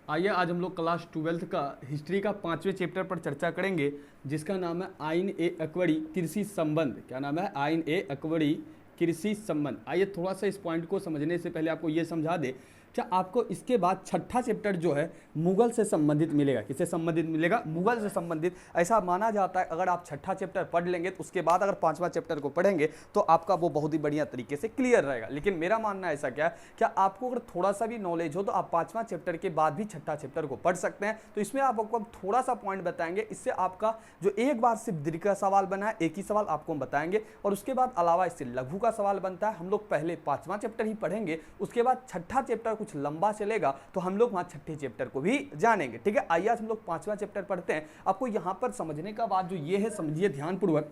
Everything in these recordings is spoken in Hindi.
आइए आज हम लोग क्लास 12th का हिस्ट्री का 5वें चैप्टर पर चर्चा करेंगे, जिसका नाम है आइन ए अकबरी कृषि संबंध। क्या नाम है? आइन ए अकबरी कृषि संबंध। आइए थोड़ा सा इस पॉइंट को समझने से पहले आपको ये समझा दे, क्या आपको इसके बाद छठा चैप्टर जो है मुगल से संबंधित मिलेगा। किससे संबंधित मिलेगा? मुगल से संबंधित। ऐसा माना जाता है अगर आप छठा चैप्टर पढ़ लेंगे तो उसके बाद अगर पांचवा चैप्टर को पढ़ेंगे तो आपका वो बहुत ही बढ़िया तरीके से क्लियर रहेगा। लेकिन मेरा मानना ऐसा क्या है, क्या आपको अगर थोड़ा सा भी नॉलेज हो तो आप पांचवा चैप्टर के बाद भी छठा चैप्टर को पढ़ सकते हैं। तो इसमें आपको थोड़ा सा पॉइंट बताएंगे, इससे आपका जो एक बार सिर्फ दीर्घ का सवाल बना है, एक ही सवाल आपको हम बताएंगे, और उसके बाद अलावा इससे लघु का सवाल बनता है। हम लोग पहले पांचवा चैप्टर ही पढ़ेंगे, उसके बाद छठा चैप्टर कुछ लंबा चलेगा तो हम लोग वहां छठे चैप्टर को भी जानेंगे। ठीक है, आइए आज हम लोग पांचवा चैप्टर पढ़ते हैं। आपको यहां पर समझने का बात जो ये है, समझिए ध्यानपूर्वक।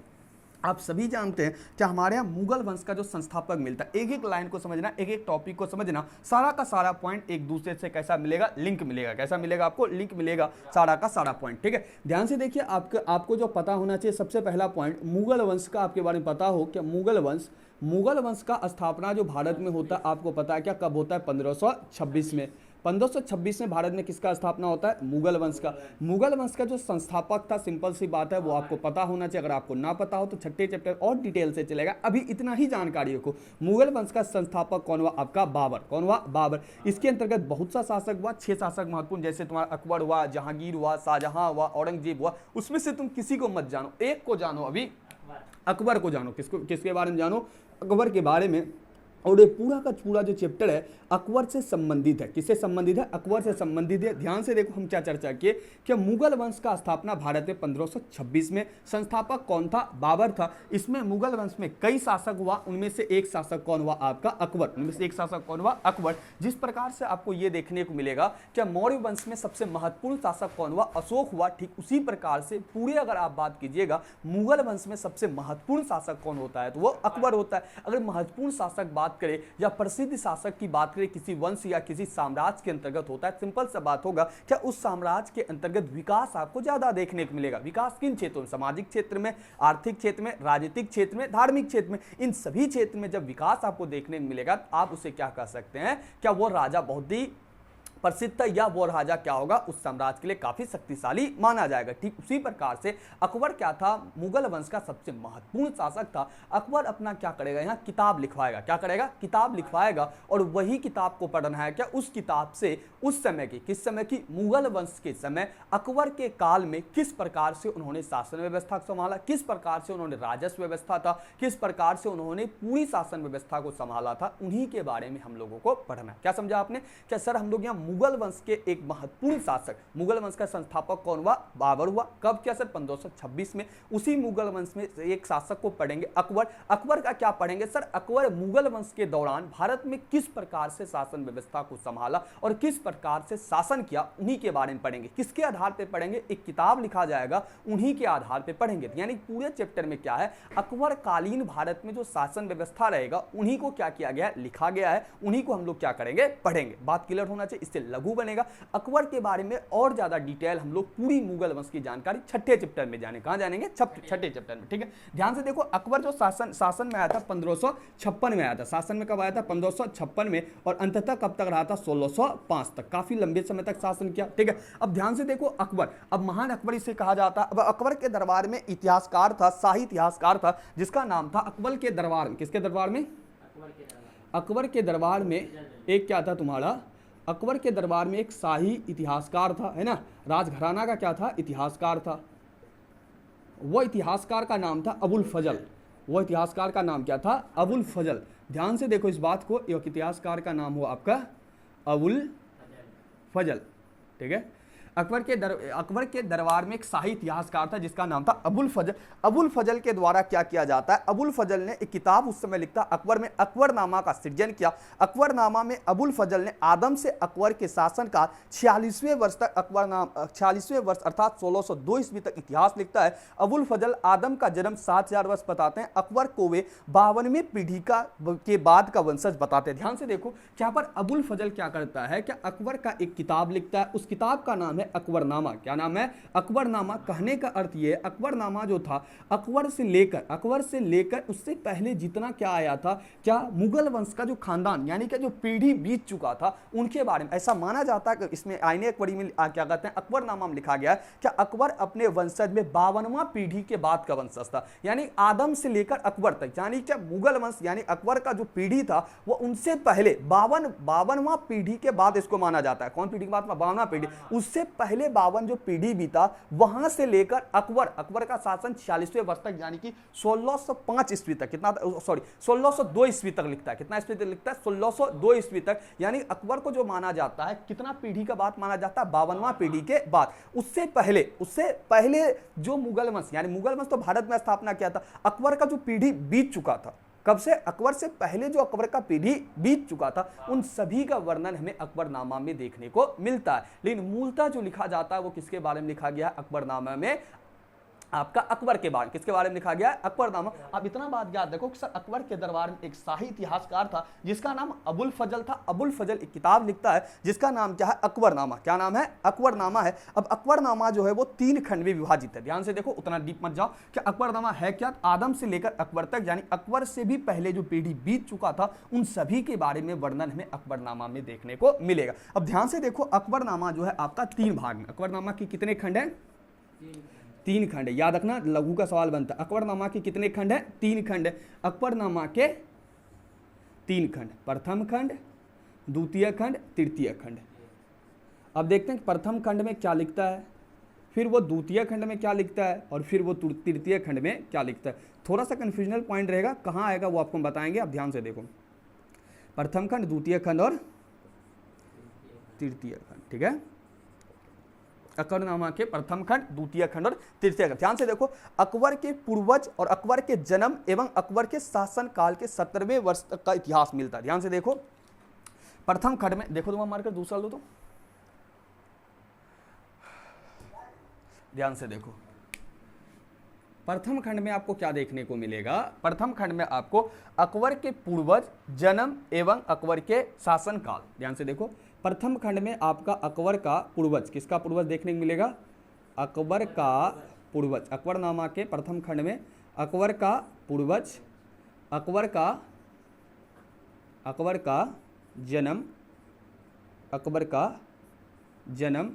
आप सभी जानते हैं कि हमारे यहाँ मुगल वंश का जो संस्थापक मिलता है, एक एक लाइन को समझना, एक एक टॉपिक को समझना, सारा का सारा पॉइंट एक दूसरे से कैसा मिलेगा? लिंक मिलेगा। कैसा मिलेगा? आपको लिंक मिलेगा, सारा का सारा पॉइंट। ठीक है, ध्यान से देखिए। आपको जो पता होना चाहिए, सबसे पहला पॉइंट मुगल वंश का आपके बारे में पता हो कि मुगल वंश का स्थापना जो भारत में होता है, आपको पता है क्या कब होता है? 1526 में। 1526 में भारत में किसका स्थापना होता है? मुगल वंश का। मुगल वंश का जो संस्थापक था, सिंपल सी बात है, वो आपको पता होना चाहिए। अगर आपको ना पता हो तो छठे चैप्टर और डिटेल से चलेगा, अभी इतना ही जानकारी रखो। मुगल वंश का संस्थापक कौन हुआ? आपका बाबर। कौन हुआ? बाबर। इसके अंतर्गत बहुत सा शासक हुआ, 6 शासक महत्वपूर्ण, जैसे तुम्हारा अकबर हुआ, जहांगीर हुआ, शाहजहां हुआ, औरंगजेब हुआ। उसमें से तुम किसी को मत जानो, एक को जानो, अभी अकबर को जानो। किसके बारे में जानो? अकबर के बारे में। और ये पूरा का पूरा जो चैप्टर है अकबर से संबंधित है। किससे संबंधित है? अकबर से संबंधित है। ध्यान से देखो, हम क्या चर्चा किए कि मुगल वंश का स्थापना भारत में 1526 में। संस्थापक कौन था? बाबर था। इसमें मुगल वंश में कई शासक हुआ, उनमें से एक शासक कौन हुआ? आपका अकबर। उनमें से एक शासक कौन हुआ? अकबर। जिस प्रकार से आपको यह देखने को मिलेगा कि मौर्य वंश में सबसे महत्वपूर्ण शासक कौन हुआ? अशोक हुआ। ठीक उसी प्रकार से पूरे अगर आप बात कीजिएगा, मुगल वंश में सबसे महत्वपूर्ण शासक कौन होता है? तो वो अकबर होता है। अगर महत्वपूर्ण शासक बात करें या प्रसिद्ध शासक की बात करें, किसी वंश या किसी साम्राज्य के अंतर्गत होता है, सिंपल सा बात होगा, क्या उस साम्राज्य के अंतर्गत विकास आपको ज्यादा देखने को मिलेगा। विकास किन क्षेत्रों में? सामाजिक क्षेत्र में, आर्थिक क्षेत्र में, राजनीतिक क्षेत्र में, धार्मिक क्षेत्र में। इन सभी क्षेत्र में जब विकास आपको देखने को मिलेगा, आप उसे क्या कह सकते हैं? क्या वो राजा बहुत ही प्रसिद्ध था, या वो राजा क्या होगा? उस साम्राज्य के लिए काफी शक्तिशाली माना जाएगा। ठीक उसी प्रकार से अकबर क्या था? मुगल वंश का सबसे महत्वपूर्ण शासक था। अकबर अपना क्या करेगा? यहाँ किताब लिखवाएगा। क्या करेगा? किताब लिखवाएगा। और वही किताब को पढ़ना है क्या? उस किताब से उस समय की, किस समय की? मुगल वंश के समय, अकबर के काल में किस प्रकार से उन्होंने शासन व्यवस्था को संभाला, किस प्रकार से उन्होंने राजस्व व्यवस्था था, किस प्रकार से उन्होंने पूरी शासन व्यवस्था को संभाला था, उन्हीं के बारे में हम लोगों को पढ़ना है। क्या समझा आपने? क्या सर हम लोग यहाँ मुगल वंश के एक महत्वपूर्ण शासक, मुगल वंश का संस्थापक कौन हुआ? बाबर हुआ। कब? क्या सर? 1526 में। उसी मुगल वंश में एक शासक को पढ़ेंगे, अकबर। अकबर का क्या पढ़ेंगे सर? अकबर मुगल वंश के दौरान भारत में किस प्रकार से शासन व्यवस्था को संभाला और किस प्रकार से शासन किया, उन्हीं के बारे में पढ़ेंगे। किसके आधार पर पढ़ेंगे? एक किताब लिखा जाएगा, उन्हीं के आधार पर पढ़ेंगे। यानी पूरे चैप्टर में क्या है? अकबर कालीन भारत में जो शासन व्यवस्था रहेगा, उन्हीं को क्या किया गया है? लिखा गया है। उन्हीं को हम लोग क्या करेंगे? पढ़ेंगे। बात क्लियर होना चाहिए, इससे लघु बनेगा। अकबर के बारे में और ज्यादा डिटेल हम लोग पूरी मुगल वंश की जानकारी छठे चैप्टर में जाने। कहां जानेंगे? छठे चैप्टर में। ठीक है, ध्यान से देखो। अकबर जो शासन में आया था 1556 में आया था। शासन में कब आया था? 1556 में। और अंततः कब तक रहा था? 1605 तक। काफी लंबे समय तक शासन किया। ठीक है, अब ध्यान से देखो। अकबर, अब महान अकबर इसे कहा जाता। अब अकबर के दरबार में इतिहासकार था, शाही इतिहासकार था, जिसका नाम था अकबर के दरबार में। किसके दरबार में? अकबर के दरबार में एक क्या था तुम्हारा? अकबर के दरबार में एक शाही इतिहासकार था, है ना। राजघराना का क्या था? इतिहासकार था। वो इतिहासकार का नाम था अबुल फजल। वो इतिहासकार का नाम क्या था? अबुल फजल। ध्यान से देखो इस बात को। एक इतिहासकार का नाम हुआ आपका अबुल फजल। ठीक है, अकबर के दरबार में एक शाही इतिहासकार था जिसका नाम था अबुल फजल। अबुल फजल के द्वारा क्या किया जाता है? अबुल फजल ने एक किताब उस समय लिखता अकबर में, अकबरनामा का सृजन किया। अकबरनामा में अबुल फजल ने आदम से अकबर के शासन का 46वें वर्ष तक 46वें वर्ष अर्थात 1602 ईस्वी तक इतिहास लिखता है। अबुल फजल आदम का जन्म 7000 वर्ष बताते हैं, अकबर को वे 52वें पीढ़ी के बाद का वंशज बताते हैं। ध्यान से देखो, यहाँ पर अबुल फजल क्या करता है? क्या अकबर का एक किताब लिखता है, उस किताब का नाम है है अकबरनामा। क्या नाम है? अकबरनामा। कहने का अर्थ ये है अकबरनामा जो था अकबर से लेकर उससे पहले जितना क्या आया था, क्या मुगल वंश का जो खानदान यानी कि जो पीढ़ी बीत चुका था उनके बारे में ऐसा माना जाता है कि इसमें आईने अकबरी में क्या कहते हैं अकबरनामा में लिखा गया है कि अकबर अपने वंशज में 52वां पीढ़ी के बाद का वंशज था, यानी आदम से लेकर अकबर तक, यानी कि मुगल वंश यानी अकबर का जो पीढ़ी था वो उनसे पहले 52वां पीढ़ी के बाद इसको माना जाता है। कौन पीढ़ी के बाद? 52वां पीढ़ी। उससे पहले 52 जो पीढ़ी भी था वहां से लेकर अकबर का शासन 46वें वर्ष तक यानी कि 1605 ईस्वी तक, कितना 1602 ईस्वी तक लिखता है। कितना ईस्वी तक लिखता है? 1602 ईस्वी तक, यानी अकबर को जो माना जाता है कितना पीढ़ी का बाद माना जाता है? 52वां पीढ़ी के बाद। उससे पहले जो मुगल वंश यानी मुगल वंश तो भारत में स्थापना किया था, अकबर का जो पीढ़ी बीत चुका था, कब से? अकबर से पहले जो अकबर का पीढ़ी बीत चुका था उन सभी का वर्णन हमें अकबरनामा में देखने को मिलता है। लेकिन मूलतः जो लिखा जाता है वो किसके बारे में लिखा गया है? अकबरनामा में आपका अकबर के बारे में। किसके बारे में लिखा गया है? अकबरनामा। आप इतना बात याद रखो कि सर अकबर के दरबार में एक शाही इतिहासकार था जिसका नाम अबुल फजल था। अबुल फजल एक किताब लिखता है जिसका नाम क्या है? अकबरनामा। क्या नाम है? अकबरनामा है। अब अकबरनामा जो है वो 3 खंड में विभाजित है। ध्यान से देखो, उतना डीप मत जाओ कि अकबरनामा है क्या। आदम से लेकर अकबर तक यानी अकबर से भी पहले जो पीढ़ी बीत चुका था उन सभी के बारे में वर्णन हमें अकबरनामा में देखने को मिलेगा। अब ध्यान से देखो, अकबरनामा जो है आपका 3 भाग में। अकबरनामा की कितने खंड है? 3 खंड है। याद रखना, लघु का सवाल बनता है। अकबरनामा के कितने खंड है? 3 खंड है। अकबरनामा के 3 खंड, प्रथम खंड, द्वितीय खंड, तृतीय खंड। अब देखते हैं कि प्रथम खंड में क्या लिखता है, फिर वो द्वितीय खंड में क्या लिखता है और फिर वो तृतीय खंड में क्या लिखता है। थोड़ा सा कंफ्यूजनल पॉइंट रहेगा, कहाँ आएगा वो आपको बताएंगे। आप ध्यान से देखो, प्रथम खंड, द्वितीय खंड और तृतीय खंड। ठीक है, अकबरनामा के प्रथम खंड, द्वितीय खंड और तृतीय खंड। ध्यान से देखो, अकबर के पूर्वज और अकबर के जन्म एवं अकबर के शासन काल के 17वें वर्ष तक का इतिहास मिलता है। ध्यान से देखो, प्रथम खंड में देखो, तुम मार्कर दूसरा लो तो ध्यान से देखो, प्रथम खंड में आपको क्या देखने को मिलेगा? प्रथम खंड में आपको अकबर के पूर्वज, जन्म एवं अकबर के शासन काल। ध्यान से देखो, प्रथम खंड में आपका अकबर का पूर्वज, किसका पूर्वज देखने को मिलेगा? अकबर का पूर्वज। अकबरनामा के प्रथम खंड में अकबर का पूर्वज, अकबर का जन्म, अकबर का जन्म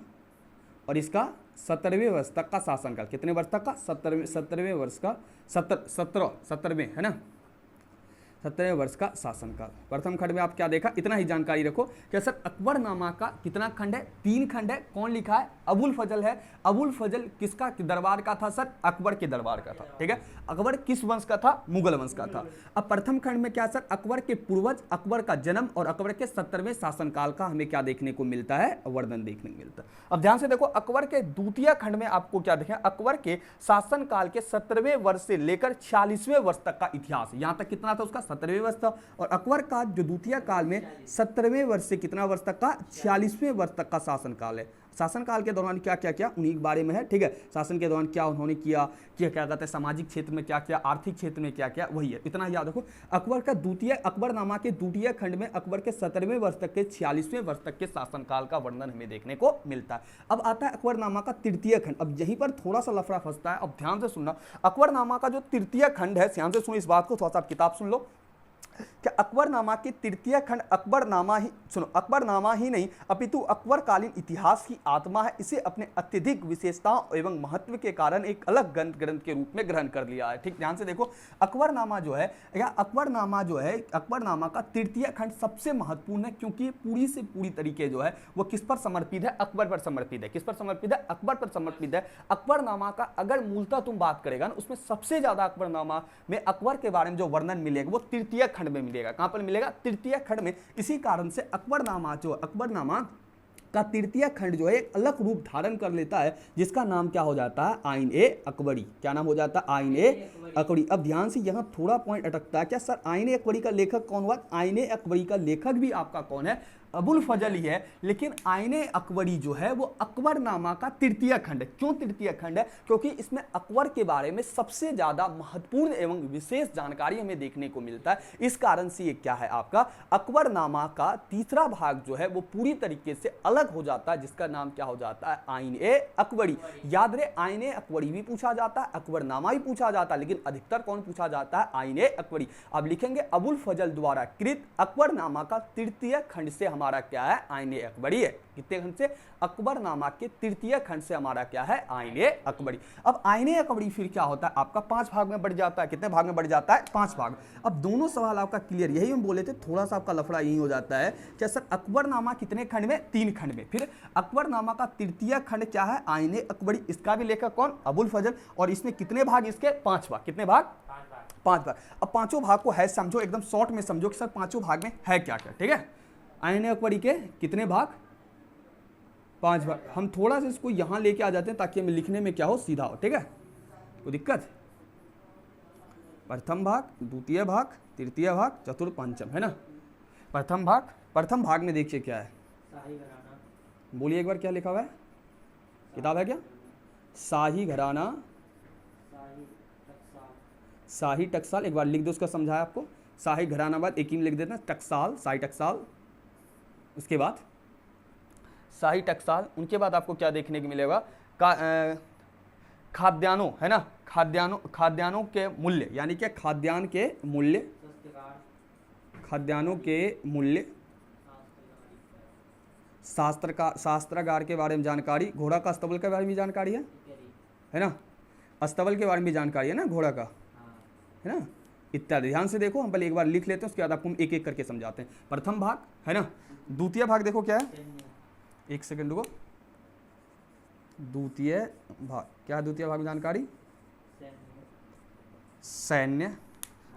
और इसका 17वें वर्ष तक का शासनकाल। कितने वर्ष तक का? 17वें वर्ष का, 17वें है ना, 17वें वर्ष का शासनकाल। प्रथम खंड में आप क्या देखा? इतना ही जानकारी रखो कि सर अकबरनामा का कितना खंड है? 3 खंड है। कौन लिखा है? अबुल फजल है। अबुल फजल किसका दरबार का था सर? अकबर के दरबार का था। ठीक है, अकबर किस वंश का था? मुगल वंश का था। अब प्रथम खंड में क्या सर? अकबर के पूर्वज, अकबर का जन्म और अकबर के 17वें शासनकाल का हमें क्या देखने को मिलता है? वर्णन देखने को मिलता है। अब ध्यान से देखो, अकबर के द्वितीय खंड में आपको क्या देखें? अकबर के शासनकाल के 17वें वर्ष से लेकर 46वें वर्ष तक का इतिहास। यहां तक कितना था उसका? 17वें वर्ष था। और अकबर का जो द्वितीय काल में 17वें वर्ष से कितना वर्ष तक का? 46वें वर्ष तक का शासनकाल है। शासनकाल के दौरान क्या क्या किया उन्हीं के बारे में है। ठीक है, शासन के दौरान क्या उन्होंने किया, क्या कहते हैं, सामाजिक क्षेत्र में क्या किया, आर्थिक क्षेत्र में क्या किया, वही है। इतना याद रखो। अकबरनामा के द्वितीय खंड में अकबर के 17वें वर्ष तक के 46वें वर्ष तक के शासनकाल का वर्णन हमें देखने को मिलता है। अब आता है अकबरनामा का तृतीय खंड। अब यहीं पर थोड़ा सा लफड़ा फंसता है। अब ध्यान से सुनना, अकबरनामा का जो तृतीय खंड है, ध्यान से सुनो इस बात को, थोड़ा सा आप किताब सुन लो कि अकबरनामा की तृतीय खंड अकबरनामा ही नहीं अपितु अकबरकालीन इतिहास की आत्मा है। इसे अपने अत्यधिक विशेषताओं एवं महत्व के कारण एक अलग ग्रंथ के रूप में ग्रहण कर लिया है। ठीक, ध्यान से देखो, अकबरनामा जो है अकबरनामा का तृतीय खंड सबसे महत्वपूर्ण है क्योंकि पूरी से पूरी तरीके जो है वो किस पर समर्पित है? अकबर पर समर्पित है। किस पर समर्पित है? अकबर पर समर्पित है। अकबरनामा का अगर मूलतः तुम बात करेगा ना, उसमें सबसे ज्यादा अकबरनामा में अकबर के बारे में जो वर्णन मिलेगा वो तृतीय खंड में मिलेगा। कहां पर मिलेगा? तृतीय खंड में। इसी कारण से अकबरनामा का तृतीय खंड जो है एक अलग रूप धारण कर लेता है जिसका नाम क्या हो जाता है? आइन ए अकबरी। क्या नाम हो जाता है? आइन ए अकबरी। अब ध्यान से यहाँ थोड़ा पॉइंट अटकता है, क्या सर आइन ए अकबरी का लेखक कौन हुआ? आइन ए अकबरी का लेखक भी आपका कौन है? अबुल फजल ही है, लेकिन आईने अकबरी जो है वो अकबरनामा का तृतीय खंड है। क्यों तृतीय खंड है? क्योंकि इसमें अकबर के बारे में सबसे ज्यादा महत्वपूर्ण एवं विशेष जानकारी हमें देखने को मिलता है। इस कारण से ये क्या है, आपका अकबरनामा का तीसरा भाग जो है वो पूरी तरीके से अलग हो जाता है, जिसका नाम क्या हो जाता है, आईन ए अकबरी। याद रहे, आईन ए अकबरी भी पूछा जाता है, अकबरनामा भी पूछा जाता है, लेकिन अधिकतर कौन पूछा जाता है, आईन ए अकबरी। अब लिखेंगे अबुल फजल द्वारा कृत अकबरनामा का तृतीय खंड से हमारा क्या है, आईन ए अकबरी है। कितने खंड से? अकबरनामा के तृतीय खंड से हमारा क्या है, आईन ए अकबरी। अब आईन ए अकबरी फिर क्या होता है, आपका 5 भाग में बढ़ जाता है। कितने भाग में बढ़ जाता है, 5 भाग। अब दोनों सवाल आपका क्लियर, यही हम बोले थे, थोड़ा सा आपका लफड़ा यही हो जाता है कि सर अकबरनामा कितने खंड में, 3 खंड में। फिर अकबरनामा का तृतीय खंड क्या है, आईन ए अकबरी। इसका भी लेखक कौन, अबुल फजल। और इसमें कितने भाग, इसके 5 भाग। कितने भाग, 5 भाग। अब पांचों भाग को है समझो, एकदम शॉर्ट में समझो कि सर पांचों भाग में है क्या क्या। ठीक है, आईन ए अकबरी के कितने भाग, 5 भाग। हम थोड़ा सा इसको यहां लेके आ जाते हैं ताकि हमें लिखने में क्या हो, सीधा हो। ठीक है, कोई दिक्कत? प्रथम भाग, द्वितीय भाग, तृतीय भाग, चतुर्थ, पंचम, है ना। प्रथम भाग में देखिए क्या है, बोलिए एक बार, क्या लिखा हुआ है, किताब है क्या, शाही घराना, शाही टकसाल। एक बार लिख दो, उसका समझाया आपको। शाही घराना बाद एक ही में लिख देते हैं, टकसाल, शाही टकसाल। उसके बाद शाही टकसाल, उनके बाद आपको क्या देखने को मिलेगा, खाद्यान्नों, है ना, खाद्यान्नों के मूल्य, यानी कि खाद्यान्न के मूल्य, खाद्यान्नों के मूल्य, शास्त्रागार के बारे में जानकारी, घोड़ा का अस्तबल के बारे में जानकारी है ना, अस्तबल के बारे में जानकारी है ना, घोड़ा का, है ना, इत्यादि। ध्यान से देखो, हम पहले एक बार लिख लेते हैं, उसके बाद आपको हम एक एक करके समझाते हैं। प्रथम भाग, है ना। द्वितीय भाग देखो क्या है, एक सेकंड रुको, द्वितीय भाग क्या है, द्वितीय भाग में जानकारी, सैन्य।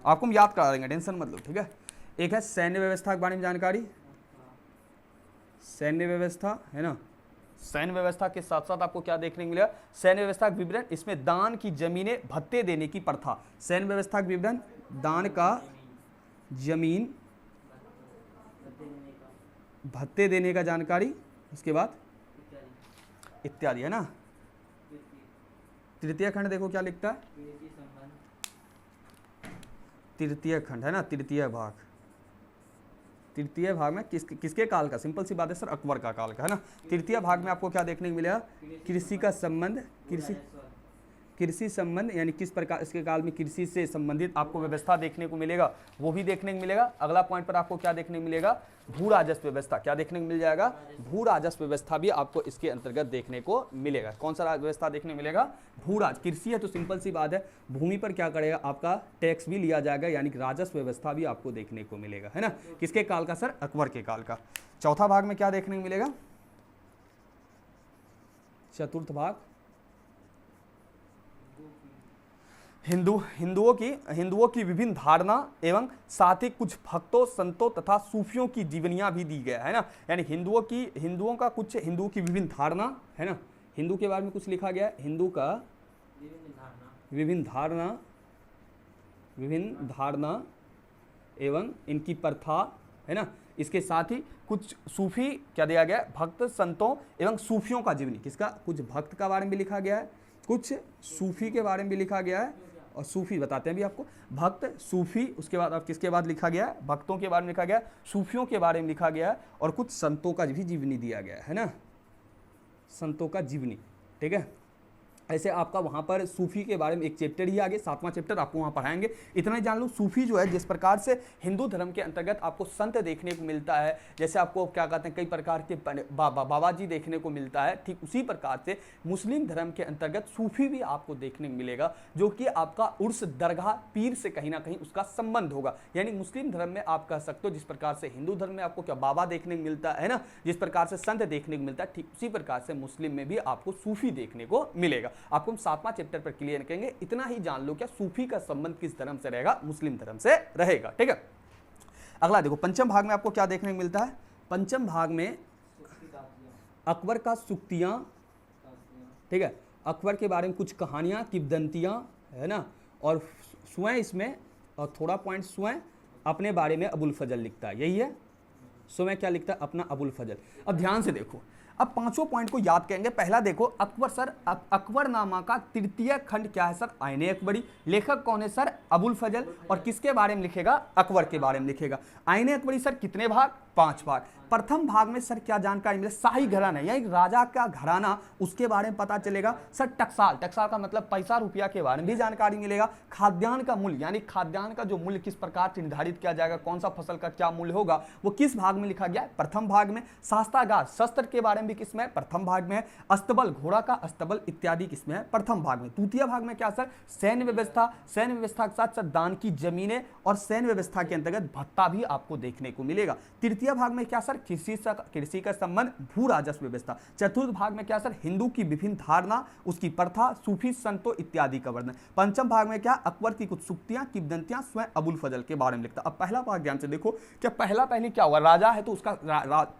आपको हम याद करा देंगे, टेंशन मत लो। ठीक है, एक है सैन्य व्यवस्था के बारे में जानकारी, सैन्य व्यवस्था, है ना। सैन्य व्यवस्था के साथ साथ आपको क्या देखने को मिलेगा, सैन्य व्यवस्था का विवरण, इसमें दान की जमीनें भत्ते देने की प्रथा। सैन्य व्यवस्था का विवरण, दान का जमीन भत्ते देने का जानकारी, उसके बाद इत्यादि, है ना। तृतीय खंड देखो क्या लिखता है, तृतीय खंड, है ना, तृतीय भाग। तृतीय भाग में किसके काल का, सिंपल सी बात है सर, अकबर का काल का, है ना। तृतीय भाग में आपको क्या देखने को मिलेगा, कृषि का संबंध, कृषि संबंध, यानी किस प्रकार इसके काल में कृषि से संबंधित आपको व्यवस्था देखने को मिलेगा, वो भी देखने को मिलेगा। अगला पॉइंट पर आपको क्या देखने को मिलेगा, भू राजस्व व्यवस्था, क्या देखने को मिल जाएगा, भू राजस्व व्यवस्था भी आपको इसके अंतर्गत देखने को मिलेगा। कौन सा व्यवस्था देखने को मिलेगा, भू राज। कृषि है तो सिंपल सी बात है, भूमि पर क्या करेगा, आपका टैक्स भी लिया जाएगा, यानी कि राजस्व व्यवस्था भी आपको देखने को मिलेगा, है ना। किसके काल का सर, अकबर के काल का। चौथा भाग में क्या देखने को मिलेगा, चतुर्थ भाग, हिंदुओं की विभिन्न धारणा एवं साथ ही कुछ भक्तों, संतों तथा सूफियों की जीवनियां भी दी गया है ना। यानी हिंदुओं की विभिन्न धारणा, है ना, हिंदू के बारे में कुछ लिखा गया है, हिंदू का विभिन्न धारणा एवं इनकी प्रथा, है ना। इसके साथ ही कुछ सूफी क्या दिया गया है, भक्त, संतों एवं सूफियों का जीवनी, किसका, कुछ भक्त का बारे में भी लिखा गया है, कुछ सूफी के बारे में भी लिखा गया है। और सूफी बताते हैं भी आपको, भक्त, सूफी, उसके बाद अब किसके बाद लिखा गया है, भक्तों के बारे में लिखा गया है, सूफियों के बारे में लिखा गया है, और कुछ संतों का भी जीवनी दिया गया है ना, संतों का जीवनी। ठीक है, ऐसे आपका वहाँ पर सूफी के बारे में एक चैप्टर ही आगे, 7वां चैप्टर आपको वहाँ पढ़ाएंगे। इतना ही जान लो, सूफी जो है जिस प्रकार से हिंदू धर्म के अंतर्गत आपको संत देखने को मिलता है, जैसे आपको क्या कहते हैं, कई प्रकार के बाबा जी देखने को मिलता है, ठीक उसी प्रकार से मुस्लिम धर्म के अंतर्गत सूफी भी आपको देखने को मिलेगा, जो कि आपका उर्स, दरगाह, पीर से कहीं ना कहीं उसका संबंध होगा। यानी मुस्लिम धर्म में आप कह सकते हो जिस प्रकार से हिंदू धर्म में आपको क्या बाबा देखने को मिलता है ना, जिस प्रकार से संत देखने को मिलता है, ठीक उसी प्रकार से मुस्लिम में भी आपको सूफी देखने को मिलेगा। आपको हम 7वां चैप्टर पर क्लियर करेंगे। इतना ही जान लो क्या सूफी का संबंध किस धर्म से रहेगा, मुस्लिम धर्म से रहेगा। ठीक है, अगला देखो, पंचम भाग में आपको क्या देखने को मिलता है, पंचम भाग में अकबर का सुक्तियां, ठीक है, अकबर के बारे में कुछ कहानियां, किंवदंतियां, है ना, और स्वयं इसमें, और थोड़ा पॉइंट स्वयं अपने बारे में अबुल फजल लिखता है, यही है, स्वयं क्या लिखता है अपना अबुल फजल। अब ध्यान से देखो, अब पांचों पॉइंट को याद करेंगे। पहला देखो अकबर सर, अकबरनामा का तृतीय खंड क्या है सर? आईने अकबरी। लेखक कौन है सर? अबुल फजल। और किसके बारे में लिखेगा? अकबर के बारे में लिखेगा। आईने अकबरी सर कितने भाग? 5 भाग। प्रथम भाग में सर क्या जानकारी मिले? शाही घराना यानी राजा का घराना, उसके बारे में पता चलेगा। सर टकसाल, टकसाल का मतलब पैसा रुपया के बारे में भी जानकारी मिलेगा। खाद्यान्न का मूल्य यानी खाद्यान्न का जो मूल्य किस प्रकार से निर्धारित किया जाएगा, कौन सा फसल का क्या मूल्य होगा, वो किस भाग में लिखा गया है? प्रथम भाग में। शास्त्रागार, शस्त्र के बारे में भी किसमें? प्रथम भाग में है। अस्तबल, घोड़ा का अस्तबल इत्यादि किसमें है? प्रथम भाग में। द्वितीय भाग में क्या सर? सैन्य व्यवस्था, सैन्य व्यवस्था के साथ सर दान की जमीनें और सैन्य व्यवस्था के अंतर्गत भत्ता भी आपको देखने को मिलेगा। तृतीय भाग में क्या सर? कृषि का संबंध, भू राजस्व व्यवस्था। चतुर्थ भाग में क्या सर? हिंदू की विभिन्न धारणा, उसकी प्रथा, सूफी संतों इत्यादि का वर्णन। पंचम भाग में क्या? अकबर की कुछ सुक्तियां, किंवदंतियां, स्वयं अबुल फजल के बारे में लिखता। अब पहला भाग ध्यान से देखो, क्या पहला पहले क्या होगा? राजा है तो उसका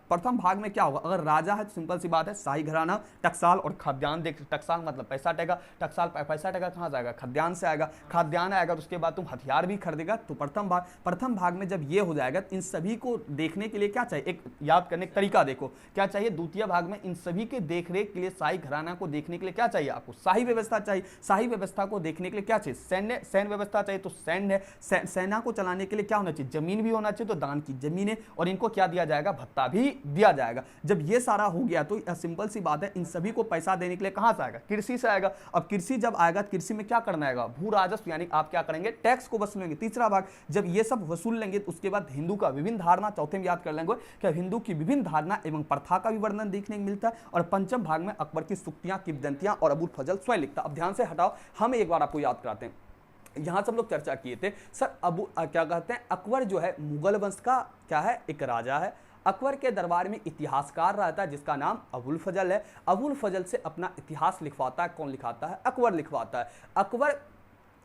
प्रथम भाग में क्या होगा? अगर राजा है तो सिंपल सी बात है शाही घराना, टकसाल और खाद्यान्न देख। टकसाल मतलब पैसा टका, टकसाल पैसा टका कहां से आएगा? खाद्यान्न से आएगा। खाद्यान्न आएगा तो उसके बाद तुम हथियार भी खरीदेगा। तो प्रथम भाग में जब ये हो जाएगा, इन सभी को देखने के लिए क्या चाहिए? एक याद करने का तरीका देखो, क्या चाहिए? द्वितीय भाग में इन सभी के देखरेख के लिए, शाही घराना को देखने के लिए क्या चाहिए आपको? शाही व्यवस्था चाहिए। शाही व्यवस्था को देखने के लिए क्या चाहिए? सैन्य व्यवस्था चाहिए। तो सैन्य है, सेना को चलाने के लिए क्या होना चाहिए? जमीन भी होना चाहिए, तो दान की जमीनें, और इनको क्या दिया जाएगा? भत्ता भी दिया जाएगा। जब ये सारा हो गया तो सिंपल सी बात है, इन सभी को पैसा देने के लिए कहां से आएगा? कृषि से आएगा। अब कृषि जब आएगा, कृषि में क्या करना आएगा? भू राजस्व, यानी आप क्या करेंगे? टैक्स को वसूलेंगे। तीसरा भाग, जब ये सब वसूल लेंगे तो उसके बाद हिंदू का विभिन्न धारणा, चौथे में याद कर लेंगे क्या? हिंदू की विभिन्न धारणा एवं प्रथा का भी वर्णन देखने को मिलता है। और पंचम भाग में अकबर की सुक्तियां, किंवदंतियां और अबुल फजल स्वयं लिखता। अब ध्यान से हटाओ, हम एक बार आपको याद कराते हैं। यहां सब लोग चर्चा किए थे सर, क्या कहते हैं? अकबर जो है मुगल वंश का क्या है? एक राजा है। अकबर के दरबार में इतिहासकार रहता है जिसका नाम अबुल फजल है। अबुल फजल से अपना इतिहास लिखवाता है। कौन लिखाता है? अकबर लिखवाता है।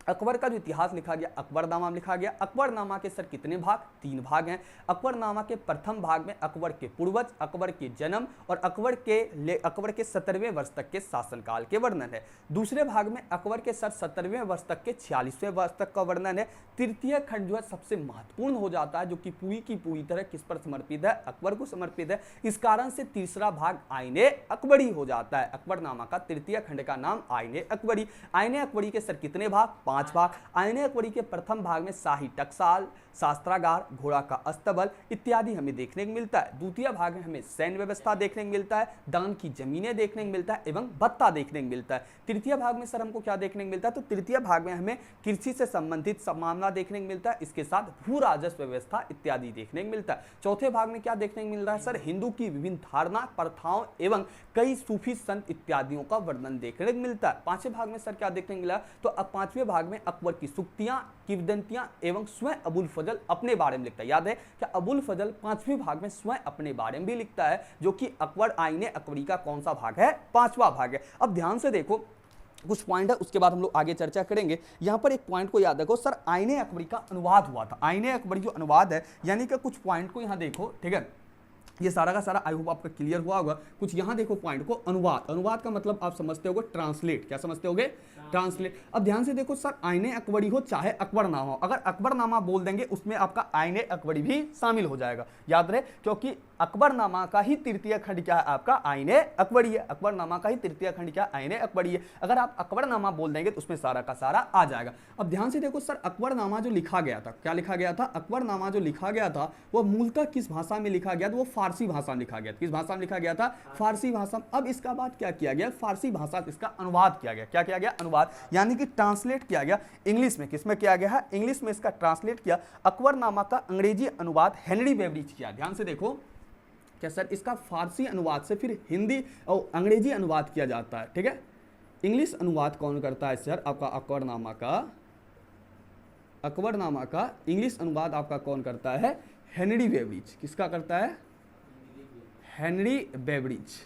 अकबर का जो इतिहास लिखा गया, अकबरनामा लिखा गया। अकबरनामा के सर कितने भाग? 3 भाग हैं। अकबरनामा के प्रथम भाग में अकबर के पूर्वज, अकबर के जन्म और अकबर के 17वें वर्ष तक के शासनकाल के वर्णन है। दूसरे भाग में अकबर के सर 17वें वर्ष तक के 46वें वर्ष तक का वर्णन है। तृतीय खंड जो है सबसे महत्वपूर्ण हो जाता है, जो कि पूरी की पूरी तरह किस पर समर्पित है? अकबर को समर्पित है। इस कारण से तीसरा भाग आईने अकबरी हो जाता है। अकबरनामा का तृतीय खंड का नाम आईने अकबरी। आईने अकबरी के सर कितने भाग? 5 भाग। आईने अकबरी के प्रथम भाग में शाही टकसाल, शास्त्रागार, घोड़ा का अस्तबल इत्यादि हमें देखने को मिलता है। द्वितीय भाग में हमें सैन्य व्यवस्था देखने को मिलता है, दान की जमीनें देखने को मिलता है एवं भत्ता देखने को मिलता है। तृतीय भाग में सर हमको क्या देखने को मिलता है? तो तृतीय भाग में हमें कृषि से संबंधित सब मामला देखने को मिलता है, इसके साथ भू राजस्व व्यवस्था इत्यादि देखने को मिलता है। चौथे भाग में क्या देखने को मिल रहा है सर? हिंदू की विभिन्न धारणा, प्रथाओं एवं कई सूफी संत इत्यादियों का वर्णन देखने को मिलता है। पांचवें भाग में सर क्या देखने को मिला? तो अब पांचवें भाग में अकबर की सुक्तियां, किंवदंतियां एवं स्वयं अबुल फजल अपने बारे में लिखता है। याद है कि अबुल फजल 5वें भाग में स्वयं अपने बारे में भी लिखता है, जो कि अकबर आईने अकबरी का कौन सा भाग है? 5वां भाग है। अब ध्यान से देखो, कुछ पॉइंट है, उसके बाद हम लोग आगे चर्चा करेंगे। यहां पर एक पॉइंट को याद रखो सर, आईने अकबरी का अनुवाद हुआ था। आईने अकबरी जो अनुवाद है, यानी कि कुछ पॉइंट को यहां देखो, ठीक है, ये सारा का सारा आई होप आपका क्लियर हुआ होगा। कुछ यहां देखो पॉइंट को, अनुवाद का मतलब आप समझते होगे ट्रांसलेट। क्या समझते होगे? ट्रांसलेट। अब ध्यान से देखो सर, आईने अकबरी हो चाहे अकबरनामा हो, अगर अकबरनामा बोल देंगे उसमें आपका आईने अकबरी भी शामिल हो जाएगा। याद रहे, क्योंकि अकबरनामा का ही तृतीय खंड क्या है आपका? आईने अकबरी है। अकबरनामा का ही तृतीय खंड क्या? आईने अकबरी है। अगर आप अकबरनामा बोल देंगे तो उसमें सारा का सारा आ जाएगा। अब ध्यान से देखो सर, अकबरनामा जो लिखा गया था, क्या लिखा गया था? अकबरनामा जो लिखा गया था वो मूलतः किस भाषा में लिखा गया था? वो फारसी भाषा में लिखा गया। किस भाषा में लिखा गया था? फारसी भाषा। अब इसका बाद क्या किया गया? फारसी भाषा इसका अनुवाद किया गया। क्या किया गया? अनुवाद, यानी कि ट्रांसलेट किया गया इंग्लिश में। किसमें किया गया है? इंग्लिश में इसका ट्रांसलेट किया। अकबरनामा का अंग्रेजी अनुवाद हेनरी बेवरिज किया। ध्यान से देखो, क्या सर इसका फारसी अनुवाद से फिर हिंदी और अंग्रेजी अनुवाद किया जाता है, ठीक है। इंग्लिश अनुवाद कौन करता है सर? आपका अकबरनामा का इंग्लिश अनुवाद आपका कौन करता है? Henry Beveridge. किसका करता है? हेनरी बेवरिज,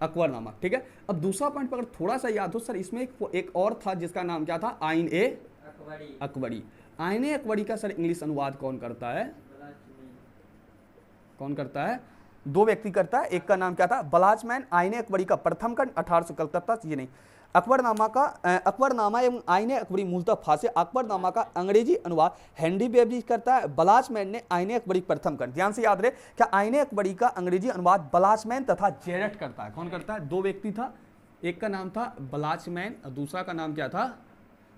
अकबरनामा, ठीक है। अब दूसरा पॉइंट पर अगर थोड़ा सा याद हो सर, इसमें एक और था जिसका नाम क्या था? आईन ए अकबरी। आईन ए अकबरी का सर इंग्लिश अनुवाद कौन करता है? कौन करता है? 2 व्यक्ति करता है। एक का नाम क्या था? बलाचमैन। आईने अकबरी का प्रथम खंड 1871, ये नहीं, अकबरनामा एवं आईने अकबरी मूलतः फारसी। अकबरनामा का अंग्रेजी अनुवाद हेनरी बेबरी करता है, बलाचमैन ने आईने अकबरी प्रथम कर। ध्यान से याद रहे क्या आईने अकबरी का अंग्रेजी अनुवाद बलाचमैन तथा जेरेट करता है। कौन करता है? दो व्यक्ति था, एक का नाम था बलाचमैन और दूसरा का नाम क्या था?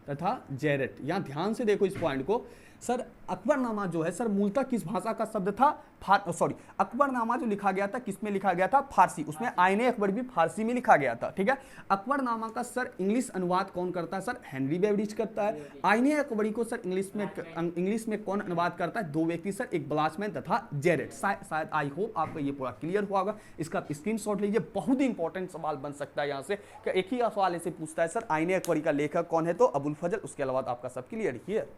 तथा जेरेट। यहां ध्यान से देखो इस पॉइंट को। सर अकबरनामा जो है सर मूलतः किस भाषा का शब्द था? अकबरनामा जो लिखा गया था किस में लिखा गया था? फारसी। उसमें आईने अकबर भी फारसी में लिखा गया था। ठीक है, अकबरनामा का सर इंग्लिश अनुवाद कौन करता है? सर हेनरी बेवरिज करता है। आईने अकबरी को सर इंग्लिश में कौन अनुवाद करता है? दो व्यक्ति सर, एक बलाचमैन तथा जेरेट। शायद आई होप आपको ये पूरा क्लियर हुआ होगा। इसका स्क्रीनशॉट लीजिए, बहुत ही इंपॉर्टेंट सवाल बन सकता है यहाँ से। क्या एक ही सवाल ऐसे पूछता है सर आईने अकबरी का लेखक कौन है? तो अबुल फजल। उसके अलावा आपका सब क्लियर ही है।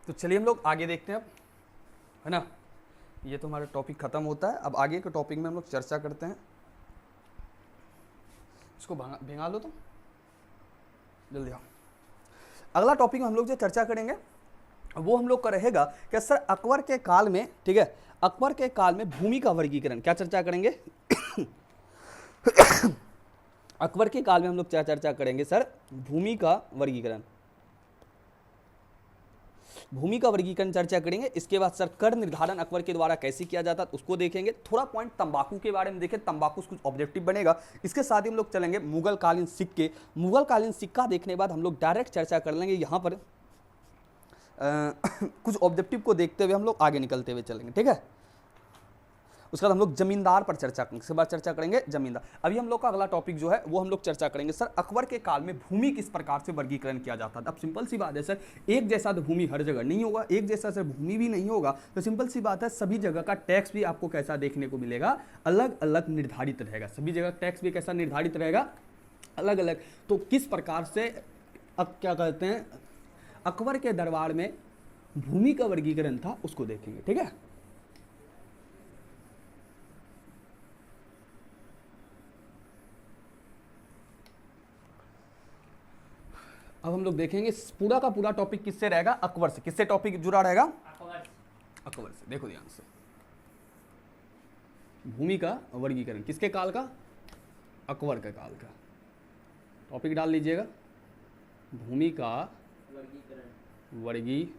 तो चलिए हम लोग आगे देखते हैं अब, है ना। ये तो हमारा टॉपिक खत्म होता है। अब आगे के टॉपिक में हम लोग चर्चा करते हैं। इसको भिंगा लो तो जल्दी आओ। अगला टॉपिक में हम लोग जो चर्चा करेंगे वो हम लोग का रहेगा कि सर अकबर के काल में, ठीक है, अकबर के काल में भूमि का वर्गीकरण। क्या चर्चा करेंगे? अकबर के काल में हम लोग क्या चर्चा करेंगे? सर भूमि का वर्गीकरण। भूमि का वर्गीकरण चर्चा करेंगे। इसके बाद सर कर निर्धारण अकबर के द्वारा कैसे किया जाता है उसको देखेंगे। थोड़ा पॉइंट तंबाकू के बारे में देखें, तंबाकू कुछ ऑब्जेक्टिव बनेगा। इसके साथ ही हम लोग चलेंगे मुगल कालीन सिक्के। मुगल कालीन सिक्का देखने के बाद हम लोग डायरेक्ट चर्चा कर लेंगे यहाँ पर कुछ ऑब्जेक्टिव को देखते हुए हम लोग आगे निकलते हुए चलेंगे। ठीक है, उसके बाद हम लोग जमींदार पर चर्चा करेंगे। इसके बाद चर्चा करेंगे जमींदार। अभी हम लोग का अगला टॉपिक जो है वो हम लोग चर्चा करेंगे सर अकबर के काल में भूमि किस प्रकार से वर्गीकरण किया जाता था। अब सिंपल सी बात है सर, एक जैसा तो भूमि हर जगह नहीं होगा, एक जैसा सर भूमि भी नहीं होगा। तो सिंपल सी बात है, सभी जगह का टैक्स भी आपको कैसा देखने को मिलेगा? अलग अलग निर्धारित रहेगा। सभी जगह टैक्स भी कैसा निर्धारित रहेगा? अलग अलग। तो किस प्रकार से अब क्या कहते हैं अकबर के दरबार में भूमि का वर्गीकरण था उसको देखेंगे। ठीक है, अब हम लोग देखेंगे पूरा का पूरा टॉपिक किससे रहेगा? अकबर से। किससे टॉपिक जुड़ा रहेगा? अकबर से। देखो ध्यान से, भूमि का वर्गीकरण किसके काल का? अकबर के काल का। टॉपिक डाल लीजिएगा, भूमि का वर्गीकरण।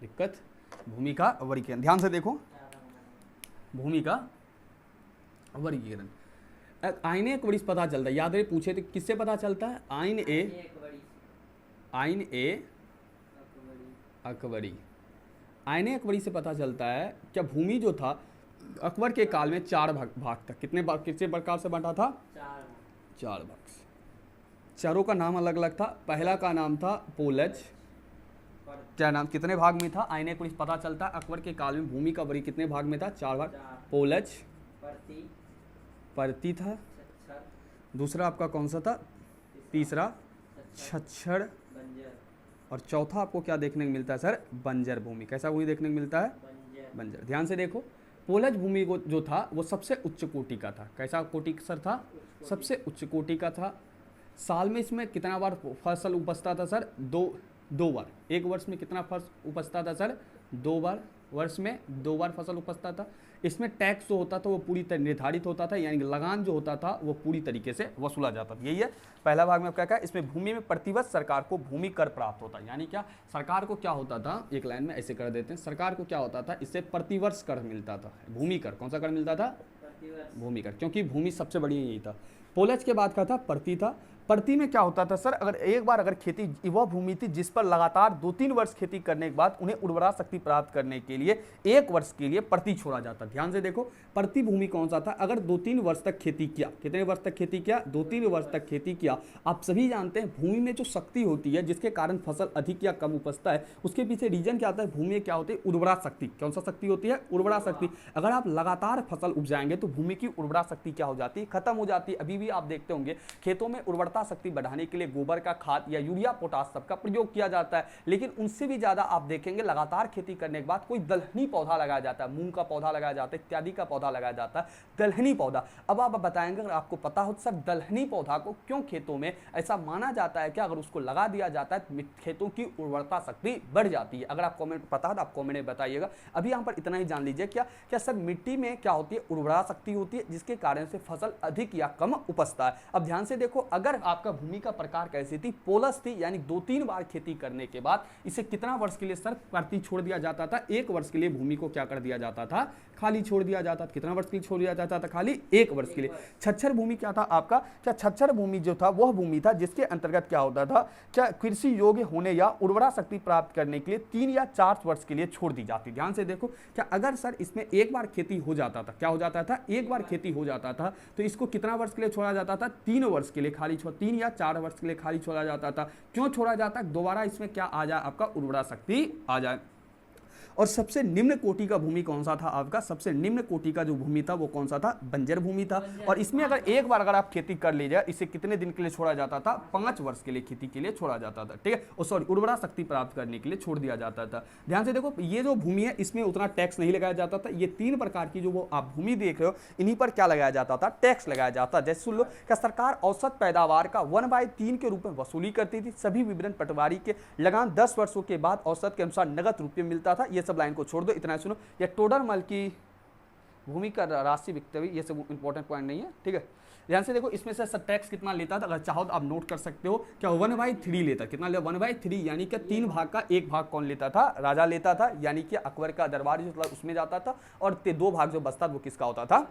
दिक्कत, भूमि का वर्गीकरण। ध्यान से देखो, भूमि का वर्गीकरण। आईने अकबरी पता चलता है, याद रहे पूछे थे किससे पता चलता है? आईन ए अकबरी। आईने अकबरी से पता चलता है क्या भूमि जो था अकबर के काल में चार भाग था। कितने भाग, किससे प्रकार से बांटा था? चार भाग से। चारों का नाम अलग अलग था। पहला का नाम था पोलज। क्या नाम, कितने भाग में था? आईने अकबरी पता चलता है अकबर के काल में भूमि का वर्गीकरण कितने भाग में था? चार भाग। पोलज, परती था, दूसरा आपका कौन सा था? तीसरा छच्छड़, और चौथा आपको क्या देखने को मिलता है सर? बंजर भूमि। कैसा भूमि देखने को मिलता है? बंजर। ध्यान से देखो, पोलज भूमि को जो था वो सबसे उच्च कोटि का था। कैसा कोटि सर था? सबसे उच्च कोटि का था। साल में इसमें कितना बार फसल उपजता था सर? दो बार। एक वर्ष में कितना फसल उपजता था सर? 2 बार। वर्ष में 2 बार फसल उपजता था। इसमें टैक्स जो होता था वो पूरी तरह निर्धारित होता था, यानी लगान जो होता था वो पूरी तरीके से वसूला जाता था। यही है पहला भाग में क्या कहा, इसमें भूमि में प्रतिवर्ष सरकार को भूमि कर प्राप्त होता है। यानी क्या, सरकार को क्या होता था, एक लाइन में ऐसे कर देते हैं, सरकार को क्या होता था, इससे प्रतिवर्ष कर मिलता था। भूमि कर, कौन सा कर मिलता था? भूमि कर, क्योंकि भूमि सबसे बड़ी यही था। पोलज के बाद का था परती था। परती में क्या होता था सर, अगर एक बार अगर खेती वह भूमि थी जिस पर लगातार 2-3 वर्ष खेती करने के बाद उन्हें उर्वरा शक्ति प्राप्त करने के लिए 1 वर्ष के लिए परती छोड़ा जाता। ध्यान से देखो, परती भूमि कौन सा था? अगर 2-3 वर्ष तक खेती किया। कितने वर्ष तक खेती किया? 2-3 वर्ष तक खेती किया। आप सभी जानते हैं भूमि में जो शक्ति होती है जिसके कारण फसल अधिक या कम उपजता है, उसके पीछे रीजन क्या होता है? भूमि में क्या होती है? उर्वरा शक्ति। कौन सा शक्ति होती है? उर्वरा शक्ति। अगर आप लगातार फसल उपजाएंगे तो भूमि की उर्वरा शक्ति क्या हो जाती है? खत्म हो जाती है। अभी भी आप देखते होंगे खेतों में उर्वरता उर्वरता शक्ति बढ़ाने के लिए गोबर का खाद या यूरिया पोटाश सबका प्रयोग किया जाता है। लेकिन उनसे भी ज्यादा आप देखेंगे लगातार खेती करने के बाद कोई दलहनी पौधा लगाया जाता है, मूंग का पौधा लगाया जाता है, इत्यादि का पौधा लगाया जाता है, दलहनी पौधा। अब आप बताएंगे अगर आपको पता हो सर दलहनी पौधा को क्यों खेतों में ऐसा माना जाता है कि अगर उसको लगा दिया जाता है खेतों की उर्वरता शक्ति बढ़ जाती है। अगर आप कमेंट पता है तो आप कमेंट में बताइएगा। अभी यहाँ पर इतना ही जान लीजिए क्या क्या सर मिट्टी में क्या होती है, उर्वरा शक्ति होती है, जिसके कारण से फसल अधिक या कम उपजता है। अब ध्यान से देखो, अगर आपका भूमि का प्रकार कैसी थी, पोलस थी, यानी 2-3 बार खेती करने के बाद इसे कितना वर्ष के लिए सर परती छोड़ दिया जाता था, 1 वर्ष के लिए भूमि को क्या कर दिया जाता था, खाली छोड़ दिया जाता था। कितना वर्ष के लिए छोड़ दिया जाता था, खाली 1 वर्ष के लिए। छच्छर भूमि क्या था आपका, क्या छच्छर भूमि जो था वह भूमि था जिसके अंतर्गत क्या होता था, क्या कृषि योग्य होने या उर्वरा शक्ति प्राप्त करने के लिए 3 या 4 वर्ष के लिए छोड़ दी जाती। ध्यान से देखो, क्या अगर सर इसमें 1 बार खेती हो जाता था, क्या हो जाता था, 1 बार खेती हो जाता था, तो इसको कितना वर्ष के लिए छोड़ा जाता था, 3 वर्ष के लिए खाली 3 या 4 वर्ष के लिए खाली छोड़ा जाता था। क्यों छोड़ा जाता है, दोबारा इसमें क्या आ जाए, आपका उर्वरा शक्ति आ जाए। और सबसे निम्न कोटि का भूमि कौन सा था आपका, सबसे निम्न कोटि का जो भूमि था वो कौन सा था, बंजर भूमि था। और इसमें अगर 1 बार अगर आप खेती कर लीजिए, इसे कितने दिन के लिए छोड़ा जाता था, 5 वर्ष के लिए खेती के लिए छोड़ा जाता था, ठीक है। और सॉरी, उर्वरा शक्ति प्राप्त करने के लिए छोड़ दिया जाता था। ध्यान से देखो, ये जो भूमि है इसमें उतना टैक्स नहीं लगाया जाता था। ये 3 प्रकार की जो वो आप भूमि देख रहे हो, इन्हीं पर क्या लगाया जाता था, टैक्स लगाया जाता। जैसे सुन लो, क्या सरकार औसत पैदावार का 1/3 के रूप में वसूली करती थी। सभी विवरण पटवारी के लगान 10 वर्षों के बाद औसत के अनुसार नगद रूप में मिलता था। ये सब लाइन को छोड़ दो, इतना सुनो। या टोडरमल की भूमि का राशि बिकते हुए, ये सब इंपॉर्टेंट पॉइंट नहीं है, ठीक है। ध्यान से देखो, इसमें से टैक्स कितना लेता था, अगर चाहो तो आप नोट कर सकते हो। क्या 1/3 लेता, कितना ले, 1/3 यानी कि 3 भाग का 1 भाग कौन लेता था, राजा लेता था, यानी कि अकबर का दरबार जो उसमें जाता था। और 2 भाग जो बचता वो किसका होता था,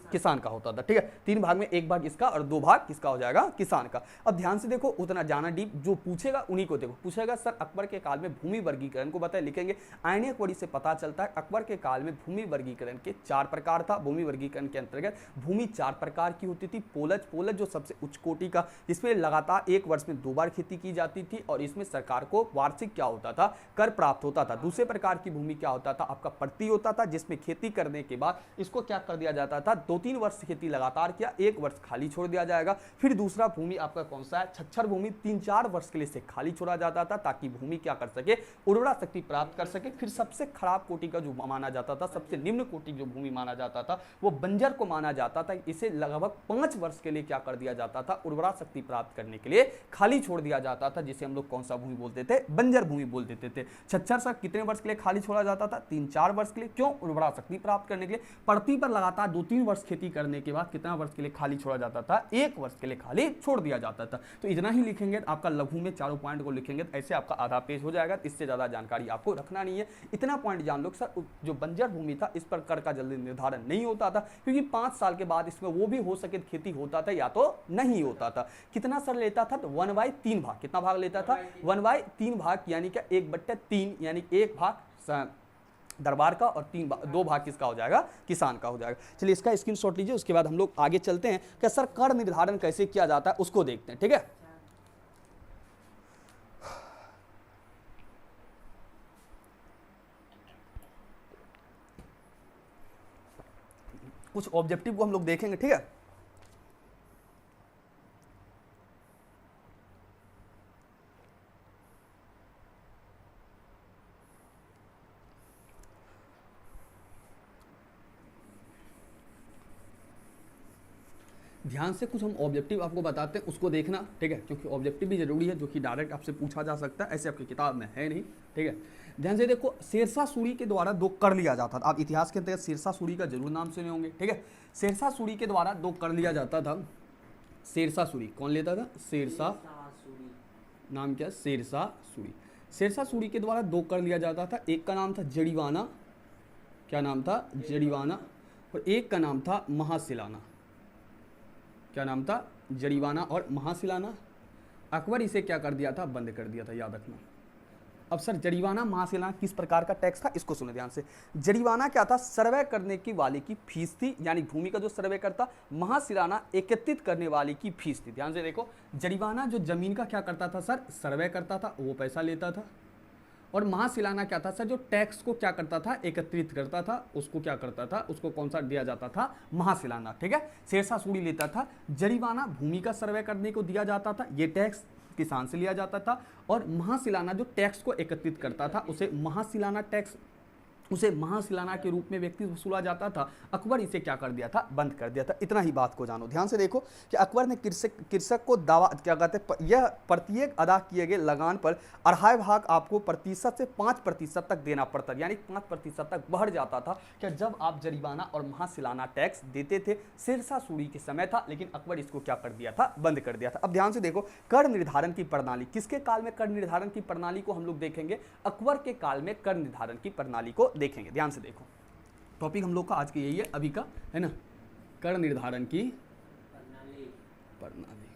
किसान का होता था, ठीक है। 3 भाग में 1 भाग इसका और 2 भाग किसका हो जाएगा, किसान का। अब ध्यान से देखो, उतना जाना डीप, जो पूछेगा उन्हीं को देखो। पूछेगा सर अकबर के काल में भूमि वर्गीकरण को बताए, लिखेंगे आईने कोड़ी से पता चलता है अकबर के काल में भूमि वर्गीकरण के 4 प्रकार था। भूमि वर्गीकरण के अंतर्गत भूमि 4 प्रकार की होती थी। पोलज जो सबसे उच्च कोटि का, जिसमें लगातार 1 वर्ष में 2 बार खेती की जाती थी और इसमें सरकार को वार्षिक क्या होता था, कर प्राप्त होता था। दूसरे प्रकार की भूमि क्या होता था, आपका प्रति होता था, जिसमें खेती करने के बाद इसको क्या कर दिया जाता था, 2-3 वर्ष खेती लगातार किया, 1 वर्ष खाली छोड़ दिया जाएगा। फिर दूसरा भूमि आपका कौन सा है, छच्छर भूमि, 3-4 वर्ष के लिए से खाली छोड़ा जाता था, ताकि भूमि क्या कर सके, उर्वरा शक्ति प्राप्त कर सके। फिर सबसे खराब कोटि का जो माना जाता था, सबसे निम्न कोटि जो भूमि माना जाता था, वो बंजर को माना जाता था। इसे लगभग 5 वर्ष के लिए क्या कर दिया जाता था, उर्वरा शक्ति प्राप्त करने के लिए खाली छोड़ दिया जाता था, जिसे हम लोग कौन सा भूमि बोलते थे, बंजर भूमि बोल देते थे। छच्छर सा कितने वर्ष के लिए खाली छोड़ा जाता था, 3-4 वर्ष के लिए। क्यों, उर्वरा शक्ति प्राप्त करने के लिए। पड़ती पर लगातार 2-3 वर्ष खेती करने के बाद कितना वर्ष के लिए खाली छोड़ा जाता था, 1 वर्ष के लिए खाली छोड़ दिया जाता था। तो इतना ही लिखेंगे, आपका लघु में चारों पॉइंट को लिखेंगे तो ऐसे आपका आधा पेज हो जाएगा। इससे ज्यादा जानकारी आपको रखना नहीं है। इतना पॉइंट जान लो सर, जो बंजर भूमि था इस पर कर का जल्दी निर्धारण नहीं होता था, क्योंकि 5 साल के बाद इसमें वो भी हो सके खेती होता था या तो नहीं होता था। कितना सर लेता था, तो 1/3 भाग। कितना भाग लेता था, 1/3 भाग, यानी कि 1/3, यानी 1 भाग दरबार का और 2 भाग किसका हो जाएगा, किसान का हो जाएगा। चलिए इसका स्क्रीनशॉट लीजिए, उसके बाद हम लोग आगे चलते हैं कि सर कर निर्धारण कैसे किया जाता है उसको देखते हैं, ठीक है। कुछ ऑब्जेक्टिव को हम लोग देखेंगे, ठीक है। ध्यान से कुछ हम ऑब्जेक्टिव आपको बताते हैं, उसको देखना, ठीक है, क्योंकि ऑब्जेक्टिव भी जरूरी है, जो कि डायरेक्ट आपसे पूछा जा सकता है, ऐसे आपकी किताब में है नहीं, ठीक है। ध्यान से देखो, शेरशाह सूरी के द्वारा 2 कर लिया जाता था। आप इतिहास के अंतर्गत शेरशाह सूरी का जरूर नाम सुने होंगे, ठीक है। शेरशाह सूरी के द्वारा 2 कर लिया जाता था। शेरशाह सूरी कौन लेता था, शेरशाह, नाम क्या, शेरशाह सूरी। शेरशाह सूरी के द्वारा 2 कर लिया जाता था। एक का नाम था जड़ीवाना, क्या नाम था, जड़ीवाना, और एक का नाम था महासिलाना। क्या नाम था, जड़ीवाना और महासिलाना। अकबर इसे क्या कर दिया था, बंद कर दिया था, याद रखना। अब सर जड़ीवाना महासिलाना किस प्रकार का टैक्स था, इसको सुने ध्यान से। जड़ीवाना क्या था, सर्वे करने की वाले की फीस थी, यानी भूमि का जो सर्वे करता। महासिलाना एकत्रित करने वाले की फीस थी। ध्यान से देखो, जड़ीवाना जो जमीन का क्या करता था सर, सर्वे करता था, वो पैसा लेता था। और महाशिलाना क्या था सर, जो टैक्स को क्या करता था, एकत्रित करता था, उसको क्या करता था, उसको कौन सा दिया जाता था, महाशिलाना। ठीक है, शेरशाह सूरी लेता था। जरीवाना भूमि का सर्वे करने को दिया जाता था, ये टैक्स किसान से लिया जाता था। और महाशिलाना जो टैक्स को एकत्रित करता था उसे महाशिलाना टैक्स, उसे महाशिलाना के रूप में व्यक्ति वसूला जाता था। अकबर इसे क्या कर दिया था, बंद कर दिया था। इतना ही बात को जानो, ध्यान से देखो कि अकबर ने कृषक को दावा क्या कहते हैं, यह प्रत्येक अदा किए गए लगान पर 2.5 भाग आपको प्रतिशत से 5% तक देना पड़ता, यानी 5% तक बढ़ जाता था क्या जब आप जरीमाना और महाशिलाना टैक्स देते थे। शेरशाह सूरी के समय था, लेकिन अकबर इसको क्या कर दिया था, बंद कर दिया था। अब ध्यान से देखो, कर निर्धारण की प्रणाली, किसके काल में कर निर्धारण की प्रणाली को हम लोग देखेंगे, अकबर के काल में कर निर्धारण की प्रणाली को देखेंगे। ध्यान से देखो, टॉपिक हम लोग का आज का यही है अभी का, है ना, कर निर्धारण की प्रणाली।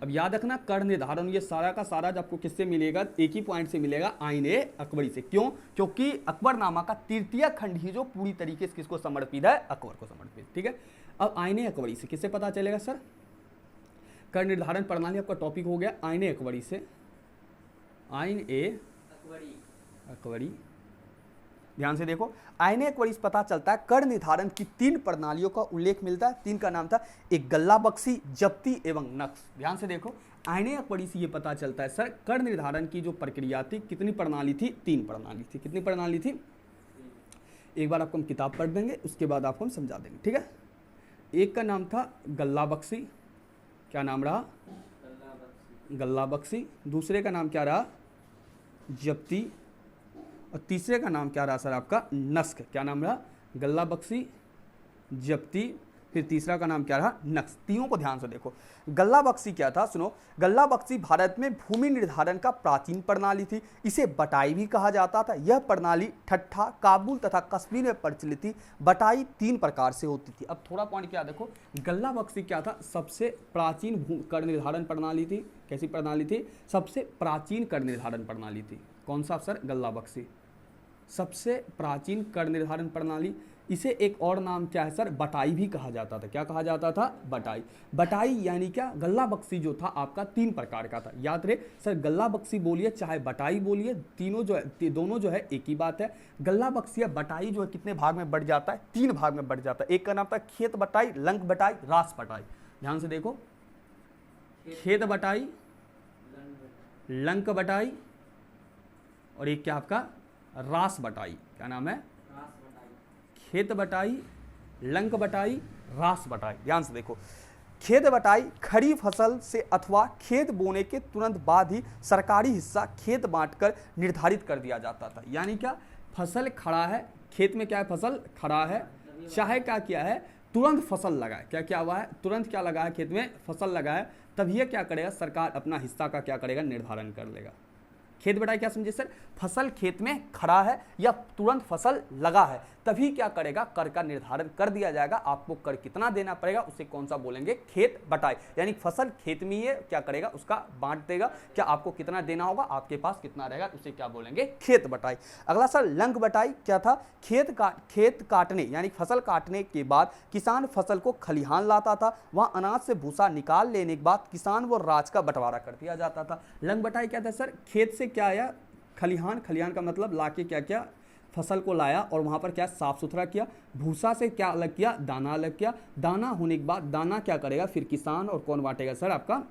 अब याद रखना, कर निर्धारण ये सारा का सारा आपको किससे मिलेगा, एक ही पॉइंट से मिलेगा, आईन ए अकबरी से। क्यों, क्योंकि अकबरनामा का 3य खंड ही जो पूरी तरीके से किसको समर्पित है, अकबर को समर्पित। ठीक है, अब आईन ए अकबरी से किससे पता चलेगा सर, कर निर्धारण प्रणाली आपका टॉपिक हो गया आईन ए अकबरी से। आईन ए अकबरी, ध्यान से देखो, आईन ए अकबरी से पता चलता है कर निर्धारण की 3 प्रणालियों का उल्लेख मिलता है। 3 का नाम था, एक गल्ला बख्शी, जब्ती एवं नक्श। ध्यान से देखो, आईन ए अकबरी से ये पता चलता है सर, कर निर्धारण की जो प्रक्रिया थी, कितनी प्रणाली थी, 3 प्रणाली थी। कितनी प्रणाली थी, एक बार आपको हम किताब पढ़ देंगे, उसके बाद आपको हम समझा देंगे। ठीक है, एक का नाम था गल्ला बख्शी, क्या नाम रहा, गल्ला बख्शी। दूसरे का नाम क्या रहा, जब्ती। और तीसरे का नाम क्या रहा सर आपका, नस्क। क्या नाम रहा, गल्ला बख्शी, जब्ती, फिर तीसरा का नाम क्या रहा, नक्श। तीनों को ध्यान से देखो। गल्ला बख्शी क्या था, सुनो, गल्ला बख्शी भारत में भूमि निर्धारण का प्राचीन प्रणाली थी। इसे बटाई भी कहा जाता था। यह प्रणाली ठट्ठा, काबुल तथा कश्मीर में प्रचलित थी। बटाई 3 प्रकार से होती थी। अब थोड़ा पॉइंट क्या देखो, गल्ला बख्शी क्या था, सबसे प्राचीन कर निर्धारण प्रणाली थी। कैसी प्रणाली थी, सबसे प्राचीन कर निर्धारण प्रणाली थी। कौन सा सर, गल्ला बख्शी, सबसे प्राचीन कर निर्धारण प्रणाली। इसे एक और नाम क्या है सर, बटाई भी कहा जाता था। क्या कहा जाता था, बटाई। बटाई यानी क्या, गल्ला बख्शी जो था आपका 3 प्रकार का था। याद रहे सर, गल्ला बख्शी बोलिए चाहे बटाई बोलिए, तीनों जो है, दोनों जो है एक ही बात है। गल्ला बख्शी या बटाई जो है कितने भाग में बढ़ जाता है, 3 भाग में बढ़ जाता है। एक का नाम था खेत बटाई, लंक बटाई, रास बटाई। ध्यान से देखो, खेत बटाई, लंक बटाई, और एक क्या आपका, रास बटाई। क्या नाम है, खेत बटाई, लंक बटाई, रास बटाई। ध्यान से देखो, खेत बटाई खरीफ फसल से अथवा खेत बोने के तुरंत बाद ही सरकारी हिस्सा खेत बांटकर निर्धारित कर दिया जाता था। यानी क्या, फसल खड़ा है, खेत में क्या है, फसल खड़ा है, चाहे क्या किया है, तुरंत फसल लगाए। क्या क्या हुआ है, तुरंत क्या लगा है, खेत में फसल लगाए, तब ये क्या करेगा, सरकार अपना हिस्सा का क्या करेगा, निर्धारण कर लेगा। खेत बटाई क्या समझे सर, फसल खेत में खड़ा है या तुरंत फसल लगा है, तभी क्या करेगा, कर का निर्धारण कर दिया जाएगा। आपको कर कितना देना पड़ेगा, उसे कौन सा बोलेंगे, खेत बटाई। यानी फसल खेत में ही है, क्या करेगा, उसका बांट देगा। क्या आपको कितना देना होगा, आपके पास कितना रहेगा, उसे क्या बोलेंगे, खेत बटाई। अगला सर, लंक बटाई क्या था, खेत काटने यानी फसल काटने के बाद किसान फसल को खलिहान लाता था। वहां अनाज से भूसा निकाल लेने के बाद किसान व राज का बंटवारा कर दिया जाता था। लंक बटाई क्या था सर, खेत से क्या आया, खलिहान, खलिहान का मतलब लाके क्या किया, फसल को लाया और वहाँ पर क्या साफ सुथरा किया। भूसा से क्या अलग किया, दाना अलग किया। दाना होने के बाद दाना क्या करेगा, फिर किसान और कौन बांटेगा सर, आपका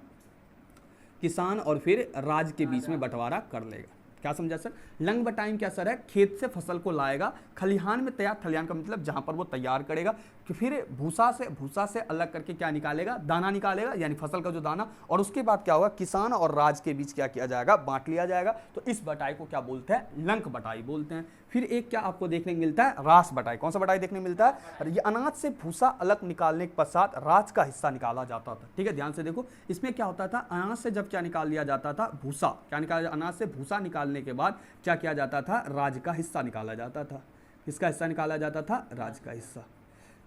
किसान और फिर राज के बीच में बंटवारा कर लेगा। क्या समझा सर, लंग बटाई क्या सर है, खेत से फसल को लाएगा, खलिहान में तैयार, खलिहान का मतलब जहाँ पर वो तैयार करेगा, कि फिर भूसा से अलग करके क्या निकालेगा, दाना निकालेगा, यानी फसल का जो दाना, और उसके बाद क्या होगा, किसान और राज के बीच क्या किया जाएगा, बांट लिया जाएगा। तो इस बटाई को क्या बोलते हैं, लंक बटाई बोलते हैं। फिर एक क्या आपको देखने को मिलता है, रास बटाई। कौन सा बटाई देखने को मिलता है, ये अनाज से भूसा अलग निकालने के पश्चात राज का हिस्सा निकाला जाता था। ठीक है, ध्यान से देखो, इसमें क्या होता था, अनाज से जब क्या निकाल लिया जाता था, भूसा, क्या निकाला, अनाज से भूसा निकालने के बाद क्या किया जाता था, राज का हिस्सा निकाला जाता था। किसका हिस्सा निकाला जाता था, राज का हिस्सा।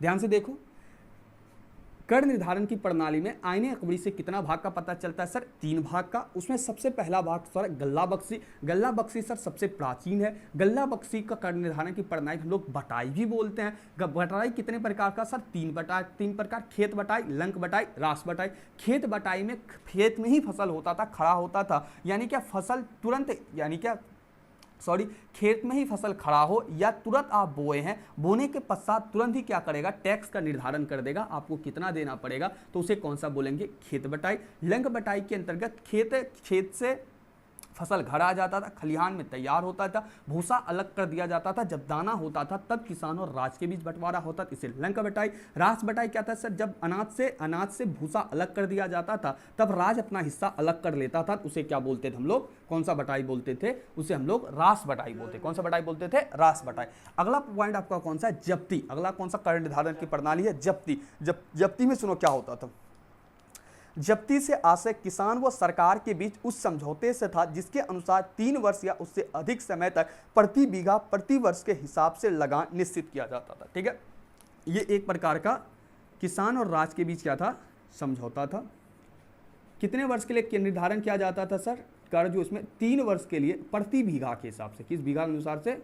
ध्यान से देखो, कर निर्धारण की प्रणाली में आईने अकबरी से कितना भाग का पता चलता है सर? 3 भाग का। उसमें सबसे पहला भाग सर गल्ला बख्शी। गल्ला बख्शी सर सबसे प्राचीन है। गल्ला बख्शी का कर निर्धारण की प्रणाली हम लोग बटाई भी बोलते हैं। बटाई कितने प्रकार का सर? 3 प्रकार, खेत बटाई, लंक बटाई, रास बटाई। खेत बटाई में खेत में ही फसल होता था, खड़ा होता था, यानी क्या फसल तुरंत, यानी क्या खेत में ही फसल खड़ा हो या तुरंत आप बोए हैं, बोने के पश्चात तुरंत ही क्या करेगा? टैक्स का निर्धारण कर देगा, आपको कितना देना पड़ेगा, तो उसे कौन सा बोलेंगे? खेत बटाई। लंक बटाई के अंतर्गत खेत से फसल घर आ जाता था, खलिहान में तैयार होता था, भूसा अलग कर दिया जाता था, जब दाना होता था तब किसान और राज के बीच बंटवारा होता था, इसे लंक बटाई। रास बटाई क्या था सर? जब अनाज से भूसा अलग कर दिया जाता था तब राज अपना हिस्सा अलग कर लेता था, उसे क्या बोलते थे हम लोग? कौन सा बटाई बोलते थे? उसे हम लोग रास बटाई बोलते। कौन सा बटाई बोलते थे? रास बटाई। अगला पॉइंट आपका कौन सा है? जब्ती। अगला कौन सा कर निर्धारण की प्रणाली है? जब्ती। जब्ती में सुनो क्या होता था। जब्ती से आशय किसान व सरकार के बीच उस समझौते से था जिसके अनुसार 3 वर्ष या उससे अधिक समय तक प्रति बीघा प्रति वर्ष के हिसाब से लगान निश्चित किया जाता था। ठीक है, ये एक प्रकार का किसान और राज के बीच क्या था? समझौता था। कितने वर्ष के लिए निर्धारण किया जाता था सर? कर जो इसमें 3 वर्ष के लिए प्रति बीघा के हिसाब से, किस बीघा के अनुसार से?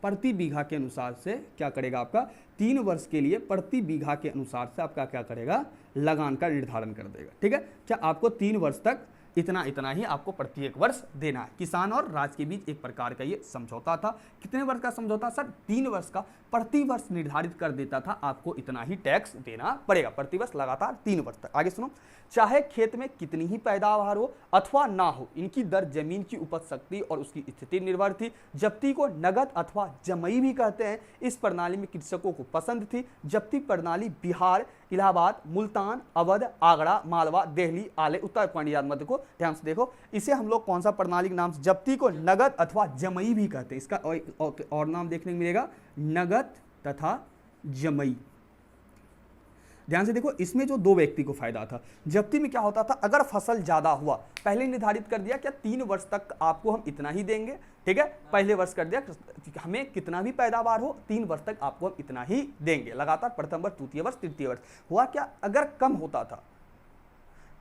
प्रति बीघा के अनुसार से क्या करेगा आपका? 3 वर्ष के लिए प्रति बीघा के अनुसार से आपका क्या करेगा? लगान का निर्धारण कर देगा। ठीक है, क्या आपको 3 वर्ष तक इतना ही आपको प्रत्येक वर्ष देना है। किसान और राज के बीच एक प्रकार का ये समझौता था। कितने वर्ष का समझौता सर? 3 वर्ष का। प्रति वर्ष निर्धारित कर देता था आपको इतना ही टैक्स देना पड़ेगा, प्रति वर्ष लगातार 3 वर्ष तक। आगे सुनो, चाहे खेत में कितनी ही पैदावार हो अथवा ना हो, इनकी दर जमीन की उपज शक्ति और उसकी स्थिति निर्भर थी। जब्ती को नगद अथवा जमई भी कहते हैं। इस प्रणाली में कृषकों को पसंद थी। जब्ती प्रणाली बिहार, इलाहाबाद, मुल्तान, अवध, आगरा, मालवा, दिल्ली, आले, उत्तर पंजाब मध्य को ध्यान से देखो। इसे हम लोग कौन सा प्रणाली के नाम से? जब्ती को नगद अथवा जमई भी कहते हैं। इसका और नाम देखने को मिलेगा, नगद तथा जमई। ध्यान से देखो, इसमें जो 2 व्यक्ति को फायदा था। जब्ती में क्या होता था? अगर फसल ज्यादा हुआ, पहले निर्धारित कर दिया क्या 3 वर्ष तक आपको हम इतना ही देंगे। ठीक है, पहले वर्ष कर दिया हमें कितना भी पैदावार हो 3 वर्ष तक आपको हम इतना ही देंगे लगातार, प्रथम वर्ष, द्वितीय वर्ष, तृतीय वर्ष। हुआ क्या? अगर कम होता था,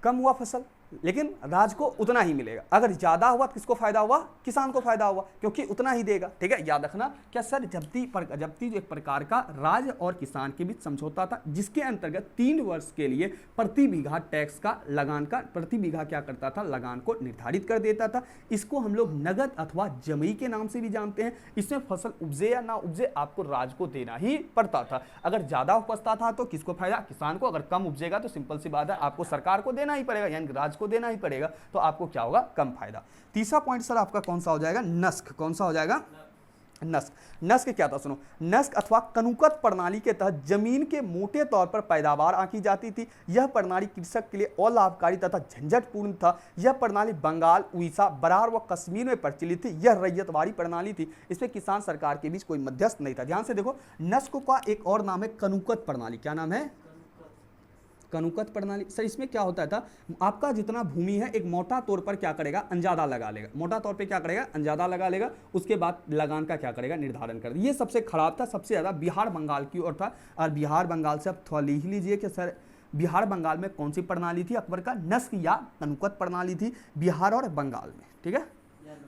कम हुआ फसल, लेकिन राज को उतना ही मिलेगा। अगर ज्यादा हुआ तो किसको फायदा हुआ? किसान को फायदा हुआ, क्योंकि उतना ही देगा। ठीक है, याद रखना क्या सर? जब्ती जो एक प्रकार का राज और किसान के बीच समझौता था, जिसके अंतर्गत 3 वर्ष के लिए प्रति बीघा टैक्स का, लगान का, प्रति बीघा क्या करता था? लगान को निर्धारित कर देता था। इसको हम लोग नगद अथवा जमई के नाम से भी जानते हैं। इसमें फसल उपजे या ना उपजे आपको राज को देना ही पड़ता था। अगर ज्यादा उपजता था तो किसको फायदा? किसान को। अगर कम उपजेगा तो सिंपल सी बात है आपको सरकार को देना ही पड़ेगा, यानी राज को देना ही पड़ेगा, तो आपको क्या होगा? कम फायदा। तीसरा पॉइंट सर आपका कौन सा हो जाएगा? नस्क। कौन सा हो जाएगा? नस्क। नस्क क्या था? सुनो, नस्क अथवा कनुकत प्रणाली के तहत जमीन के मोटे तौर पर पैदावार आंकी जाती थी। यह प्रणाली कृषक के लिए और लाभकारी तथा झंझटपूर्ण था। यह प्रणाली बंगाल, उड़ीसा, बरार व कश्मीर में प्रचलित थी। यह रैयतवाड़ी प्रणाली थी। इसमें किसान सरकार के बीच कोई मध्यस्थ नहीं था। ध्यान से देखो, नस्क का एक और नाम है कनुकत प्रणाली। क्या नाम है? कनुकत प्रणाली। सर इसमें क्या होता था? आपका जितना भूमि है एक मोटा तौर पर क्या करेगा? अंजादा लगा लेगा। मोटा तौर पे क्या करेगा? अंजादा लगा लेगा। उसके बाद लगान का क्या करेगा? निर्धारण कर। ये सबसे खराब था, सबसे ज्यादा बिहार बंगाल की ओर था। और बिहार बंगाल से आप थोड़ा लिख लीजिए कि सर बिहार बंगाल में कौन सी प्रणाली थी अकबर का? नस्क या कनुकत प्रणाली थी बिहार और बंगाल में। ठीक है,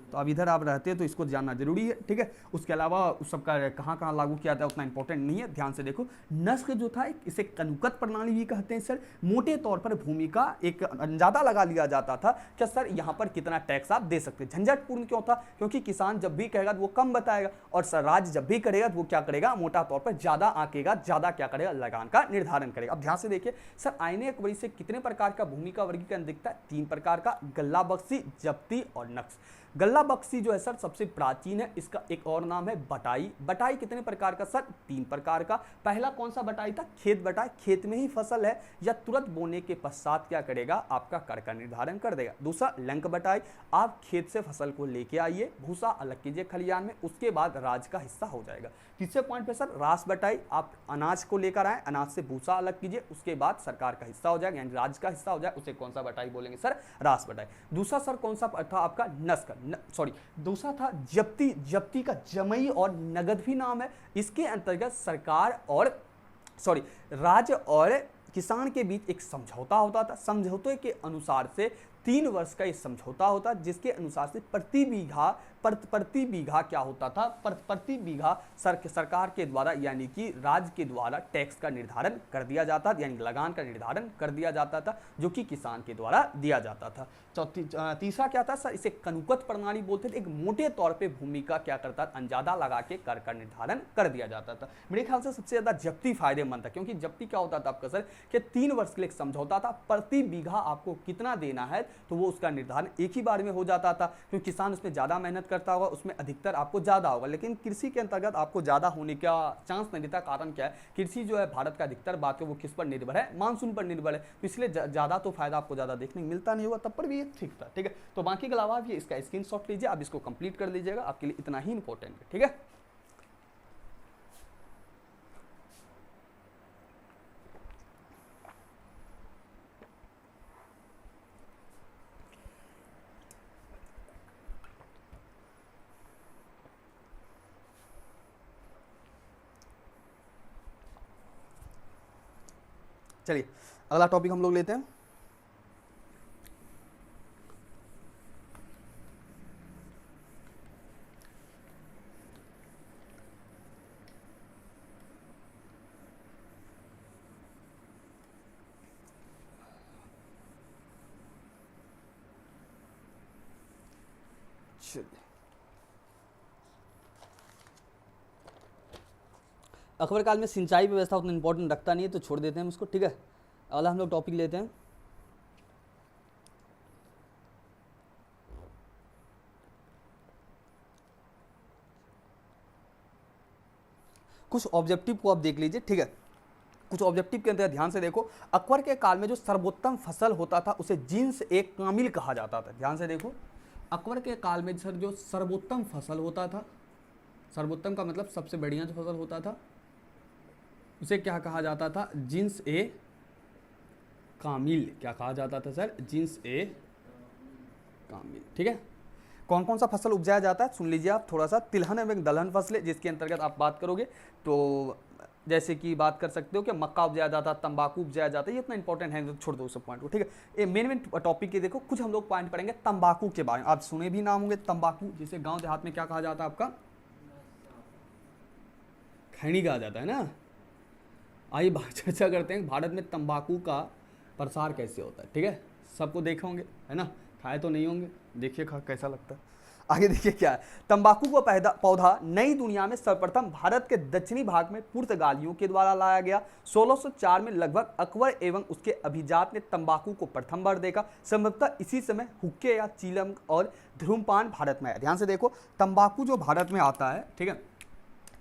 तो अब इधर आप रहते हैं तो इसको जानना जरूरी है। ठीक है, उसके अलावा उस सबका कहाँ लागू किया जाता है उतना इंपॉर्टेंट नहीं है। ध्यान से देखो, नस्क जो था इसे कनुकत प्रणाली भी कहते हैं सर। मोटे तौर पर भूमि का एक अंदाजा लगा लिया जाता था क्या सर यहाँ पर कितना टैक्स आप दे सकते हैं। झंझटपूर्ण क्यों था? क्योंकि किसान जब भी कहेगा तो वो कम बताएगा, और सर राज्य जब भी करेगा तो वो क्या करेगा? मोटा तौर पर ज्यादा आंकेगा, ज्यादा क्या करेगा? लगान का निर्धारण करेगा। अब ध्यान से देखिए सर, आईने अकबरी से कितने प्रकार का भूमि का वर्गीकरण दिखता है? 3 प्रकार का, गल्ला बख्शी, जब्ती और नक्श। गल्ला बख्शी जो है सर सबसे प्राचीन है। इसका एक और नाम है बटाई। बटाई कितने प्रकार का सर? 3 प्रकार का। पहला कौन सा बटाई था? खेत बटाई। खेत में ही फसल है या तुरंत बोने के पश्चात क्या करेगा? आपका कर का निर्धारण कर देगा। दूसरा लंक बटाई, आप खेत से फसल को लेके आइए, भूसा अलग कीजिए खलिहान में, उसके बाद राज का हिस्सा हो जाएगा। तीसरे पॉइंट पे सर रास बटाई, आप अनाज को लेकर आए, अनाज से भूसा अलग कीजिए, उसके बाद सरकार का हिस्सा हो जाएगा, यानी राज का हिस्सा हो जाएगा, उसे कौन सा बटाई बोलेंगे सर? रास बटाई। दूसरा सर कौन सा था आपका? नस्क, दूसरा था जब्ती। जब्ती का जमई और नगद भी नाम है। इसके अंतर्गत सरकार और राज और किसान के बीच एक समझौता होता था। समझौते के अनुसार से 3 वर्ष का ये समझौता होता, जिसके अनुसार से प्रति बीघा क्या होता था, प्रति बीघा सरकार के द्वारा यानी कि राज्य के द्वारा टैक्स का निर्धारण कर दिया जाता, यानी लगान का निर्धारण कर दिया जाता था, जो कि किसान के द्वारा दिया जाता था। तीसरा क्या था सर, इसे कनुकत प्रणाली बोलते थे। एक मोटे तौर पे भूमि का क्या करता, अंदाजा लगा के कर का निर्धारण कर दिया जाता था। मेरे ख्याल से सबसे ज्यादा जब्ती फायदेमंद था, क्योंकि जब्ती क्या होता था आपका सर कि 3 वर्ष के लिए एक समझौता था, प्रति बीघा आपको कितना देना है तो वो उसका निर्धारण एक ही बार में हो जाता था, क्योंकि किसान उसमें ज्यादा मेहनत करता होगा, उसमें अधिकतर आपको ज्यादा होगा। लेकिन कृषि के अंतर्गत आपको ज्यादा होने का चांस नहीं देता। कारण क्या है, कृषि जो है भारत का अधिकतर बात है वो किस पर निर्भर है, मानसून पर निर्भर है, तो इसलिए ज्यादा तो फायदा आपको ज्यादा देखने को मिलता नहीं होगा, तब पर भी ये ठीक था। ठीक है, तो बाकी के अलावा भी इसका स्क्रीनशॉट लीजिए, आप इसको कंप्लीट कर लीजिएगा, आपके लिए इतना ही इंपॉर्टेंट है। ठीक है, चलिए अगला टॉपिक हम लोग लेते हैं। अकबर काल में सिंचाई व्यवस्था उतना इंपॉर्टेंट रखता नहीं है, तो छोड़ देते हैं उसको। ठीक है, अगला हम लोग टॉपिक लेते हैं। कुछ ऑब्जेक्टिव को आप देख लीजिए। ठीक है, कुछ ऑब्जेक्टिव के अंदर ध्यान से देखो। अकबर के काल में जो सर्वोत्तम फसल होता था उसे जिन्स ए कामिल कहा जाता था। ध्यान से देखो, अकबर के काल में सर जो सर्वोत्तम फसल होता था, सर्वोत्तम का मतलब सबसे बढ़िया जो फसल होता था, उसे क्या कहा जाता था, जिन्स ए कामिल। क्या कहा जाता था सर, जिन्स ए कामिल। ठीक है, कौन कौन सा फसल उपजाया जाता है सुन लीजिए आप थोड़ा सा। तिलहन एवं दलहन फसलें, जिसके अंतर्गत आप बात करोगे तो जैसे कि बात कर सकते हो कि मक्का उपजाया जाता, तंबाकू उपजाया जाता है। ये इतना इंपॉर्टेंट है तो छोड़ दो उस पॉइंट को। ठीक है, ये मेन टॉपिक के देखो, कुछ हम लोग पॉइंट पढ़ेंगे तंबाकू के बारे में। आप सुने भी नाम होंगे तंबाकू, जिसे गांव देहात में क्या कहा जाता है, आपका खैनी कहा जाता है ना। आइए चर्चा करते हैं भारत में तंबाकू का प्रसार कैसे होता है। ठीक है, सबको देखे होंगे है ना, खाए तो नहीं होंगे, देखिए कैसा लगता है। आगे देखिए क्या है, तंबाकू का पौधा नई दुनिया में सर्वप्रथम भारत के दक्षिणी भाग में पुर्तगालियों के द्वारा लाया गया। 1604 में लगभग अकबर एवं उसके अभिजात ने तंबाकू को प्रथम बार देखा। संभवतः इसी समय हुक्के या चीलम और धूम्रपान भारत में आया। ध्यान से देखो, तंबाकू जो भारत में आता है, ठीक है,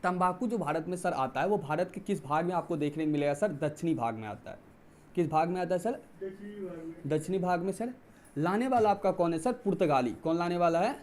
तंबाकू जो भारत में सर आता है वो भारत के किस भाग में आपको देखने को मिलेगा सर, दक्षिणी भाग में आता है। किस भाग में आता है सर, दक्षिणी भाग में। सर लाने वाला आपका कौन है सर, पुर्तगाली। कौन लाने वाला है,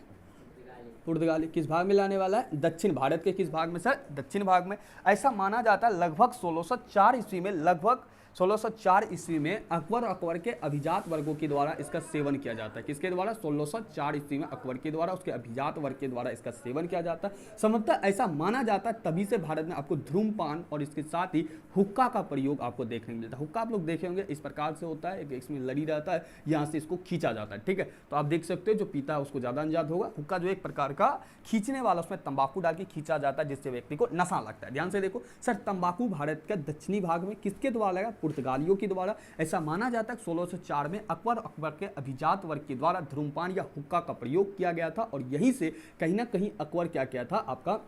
पुर्तगाली। किस भाग में लाने वाला है, दक्षिण भारत के किस भाग में सर, दक्षिण भाग में। ऐसा माना जाता है लगभग 1604 ईस्वी में, लगभग 1604 ईस्वी में अकबर के अभिजात वर्गों के द्वारा इसका सेवन किया जाता है। किसके द्वारा, 1604 ईस्वी में अकबर के द्वारा, उसके अभिजात वर्ग के द्वारा इसका सेवन किया जाता है। संभवतः ऐसा माना जाता है तभी से भारत में आपको धूम्रपान और इसके साथ ही हुक्का का प्रयोग आपको देखने को मिलता है। हुक्का आप लोग देखे होंगे, इस प्रकार से होता है, इसमें लड़ी रहता है, यहाँ से इसको खींचा जाता है। ठीक है, तो आप देख सकते हो जो पीता है उसको ज़्यादा अंदाज होगा। हुक्का जो एक प्रकार का खींचने वाला, उसमें तंबाकू डाल के खींचा जाता है, जिससे व्यक्ति को नशा लगता है। ध्यान से देखो सर, तंबाकू भारत के दक्षिणी भाग में किसके द्वारा लगा, पुर्तगालियों के द्वारा। ऐसा माना जाता है 1604 में अकबर के अभिजात वर्ग के द्वारा धूम्रपान या हुक्का का प्रयोग किया गया था, और यहीं से कहीं ना कहीं अकबर क्या किया था, आपका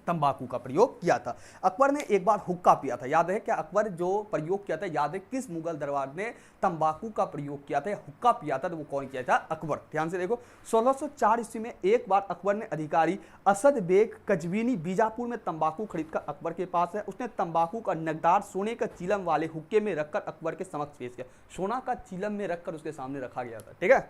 तंबाकू का प्रयोग किया था। अकबर ने एक बार हुक्का पिया था, याद है क्या, अकबर जो प्रयोग किया था, याद है किस मुगल दरबार ने तंबाकू का प्रयोग किया था, हुक्का पिया था, तो वो कौन किया था, अकबर। ध्यान से देखो, 1604 ईस्वी में एक बार अकबर ने अधिकारी असद बेग कजवीनी बीजापुर में तंबाकू खरीदकर अकबर के पास है। उसने तंबाकू का नगदार सोने का चिलम वाले हुक्के में रखकर अकबर के समक्ष पेश किया। सोना का चिलम में रखकर उसके सामने रखा गया था। ठीक है,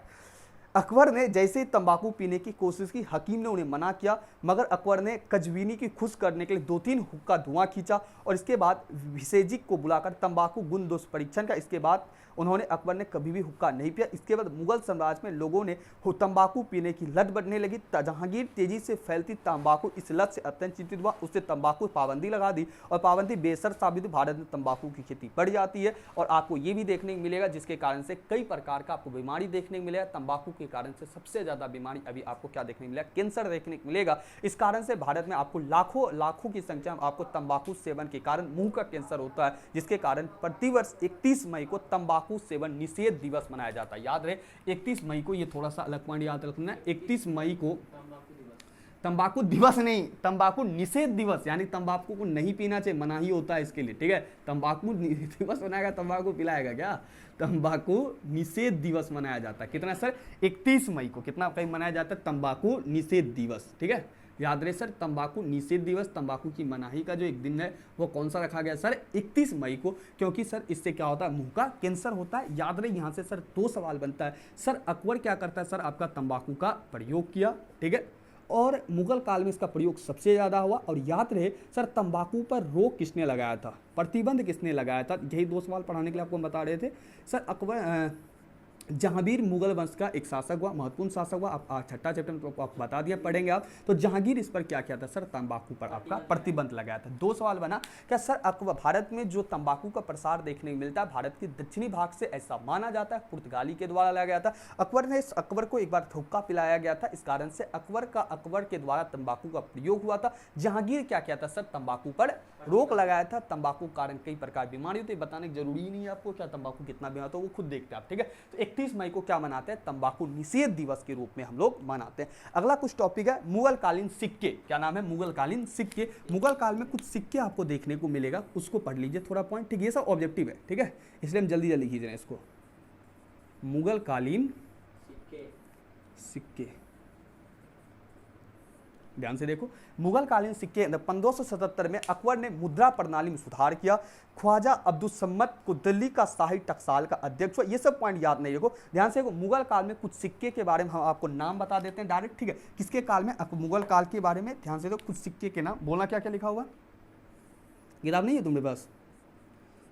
अकबर ने जैसे ही तंबाकू पीने की कोशिश की, हकीम ने उन्हें मना किया, मगर अकबर ने कजवीनी की खुश करने के लिए 2-3 हुक्का धुआं खींचा और इसके बाद विसेजिक को बुलाकर तंबाकू गुण दोष परीक्षण का, इसके बाद उन्होंने अकबर ने कभी भी हुक्का नहीं पिया। इसके बाद मुगल साम्राज्य में लोगों ने तंबाकू पीने की लत बढ़ने लगी। जहांगीर तेजी से फैलती तंबाकू इस लत से अत्यंत चिंतित हुआ, उससे तंबाकू पाबंदी लगा दी और पाबंदी बेसर साबित हुई। भारत में तंबाकू की खेती बढ़ जाती है और आपको ये भी देखने को मिलेगा जिसके कारण से कई प्रकार का आपको बीमारी देखने को मिलेगा। तंबाकू के कारण से सबसे ज्यादा बीमारी अभी आपको क्या देखने को मिलेगा, कैंसर देखने को मिलेगा। इस कारण से भारत में आपको लाखों की संख्या में आपको तंबाकू सेवन के कारण मुंह का कैंसर होता है, जिसके कारण प्रतिवर्ष 31 मई को तंबाकू सेवन निषेध दिवस मनाया जाता है। याद रहे 31 मई को, ये थोड़ा सा अलग पॉइंट याद रखना है, 31 मई को तंबाकू दिवस नहीं, तंबाकू निषेध दिवस, यानी तंबाकू को नहीं पीना चाहिए, मना ही होता है इसके लिए, ठीक है। तंबाकू दिवस मनाएगा, तंबाकू पिलाएगा क्या? तंबाकू निषेध दिवस मनाया जाता है। कितना सर? 31 मई को कितना कहीं मनाया जाता है? तंबाकू निषेध दिवस, ठीक है। याद रहे सर, तंबाकू निषेध दिवस, तंबाकू की मनाही का जो एक दिन है वो कौन सा रखा गया सर? 31 मई को, क्योंकि सर इससे क्या होता है, मुंह का कैंसर होता है। याद रहे यहाँ से सर 2 सवाल बनता है। सर अकबर क्या करता है सर? आपका तंबाकू का प्रयोग किया, ठीक है, और मुगल काल में इसका प्रयोग सबसे ज़्यादा हुआ। और याद रहे सर, तंबाकू पर रोक किसने लगाया था, प्रतिबंध किसने लगाया था? यही 2 सवाल पढ़ाने के लिए आपको बता रहे थे सर। अकबर जहांगीर मुगल वंश का एक शासक हुआ, महत्वपूर्ण शासक हुआ। आप छठा चैप्टर में तो आप बता दिया, पढ़ेंगे आप। तो जहांगीर इस पर क्या किया था सर? तंबाकू पर आपका प्रतिबंध लगाया था। 2 सवाल बना क्या सर? अकबर, भारत में जो तंबाकू का प्रसार देखने को मिलता है भारत के दक्षिणी भाग से, ऐसा माना जाता है पुर्तगाली के द्वारा लाया गया था। अकबर को एक बार हुक्का पिलाया गया था, इस कारण से अकबर के द्वारा तंबाकू का प्रयोग हुआ था। जहांगीर क्या किया था सर? तंबाकू पर रोक लगाया था। तंबाकू के कारण कई प्रकार बीमारी होती है, बताने की जरूरी नहीं है आपको क्या तंबाकू कितना बीमार होता है, वो खुद देखते हैं आप, ठीक है। तो 31 मई को क्या मनाते हैं? तंबाकू निषेध दिवस के रूप में हम लोग मनाते हैं। अगला कुछ टॉपिक है मुगल कालीन सिक्के। क्या नाम है? मुगल कालीन सिक्के। मुगल काल में कुछ सिक्के आपको देखने को मिलेगा, उसको पढ़ लीजिए थोड़ा पॉइंट, ठीक है। ये सब ऑब्जेक्टिव है, ठीक है, इसलिए हम जल्दी जल्दी खींच रहे हैं इसको। मुगल कालीन सिक्के, ध्यान से देखो। मुगल कालीन सिक्के 1577 में अकबर ने मुद्रा प्रणाली में सुधार किया। ख्वाजा अब्दुल सम्मद को दिल्ली का शाही टकसाल का अध्यक्ष हुआ। ये सब पॉइंट याद नहीं देखो, ध्यान से देखो। मुगल काल में कुछ सिक्के के बारे में हम आपको नाम बता देते हैं डायरेक्ट, ठीक है। किसके काल में? मुगल काल के बारे में ध्यान से देखो। कुछ सिक्के के नाम बोलना, क्या क्या लिखा हुआ? किताब नहीं है तुम्हारे पास?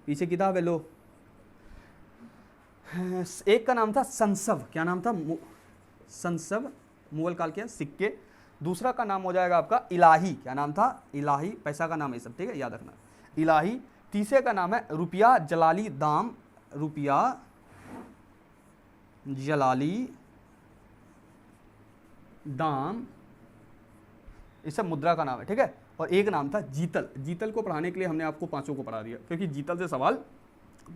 पीछे किताब है, लो। एक का नाम था संसव। क्या नाम था? संसव, मुगल काल के सिक्के। दूसरा का नाम हो जाएगा आपका इलाही। क्या नाम था? इलाही, पैसा का नाम है सब, ठीक है, याद रखना, इलाही। तीसरे का नाम है रुपया जलाली दाम। रुपया जलाली दाम, ये सब मुद्रा का नाम है, ठीक है। और एक नाम था जीतल। जीतल को पढ़ाने के लिए हमने आपको 5 को पढ़ा दिया, क्योंकि जीतल से सवाल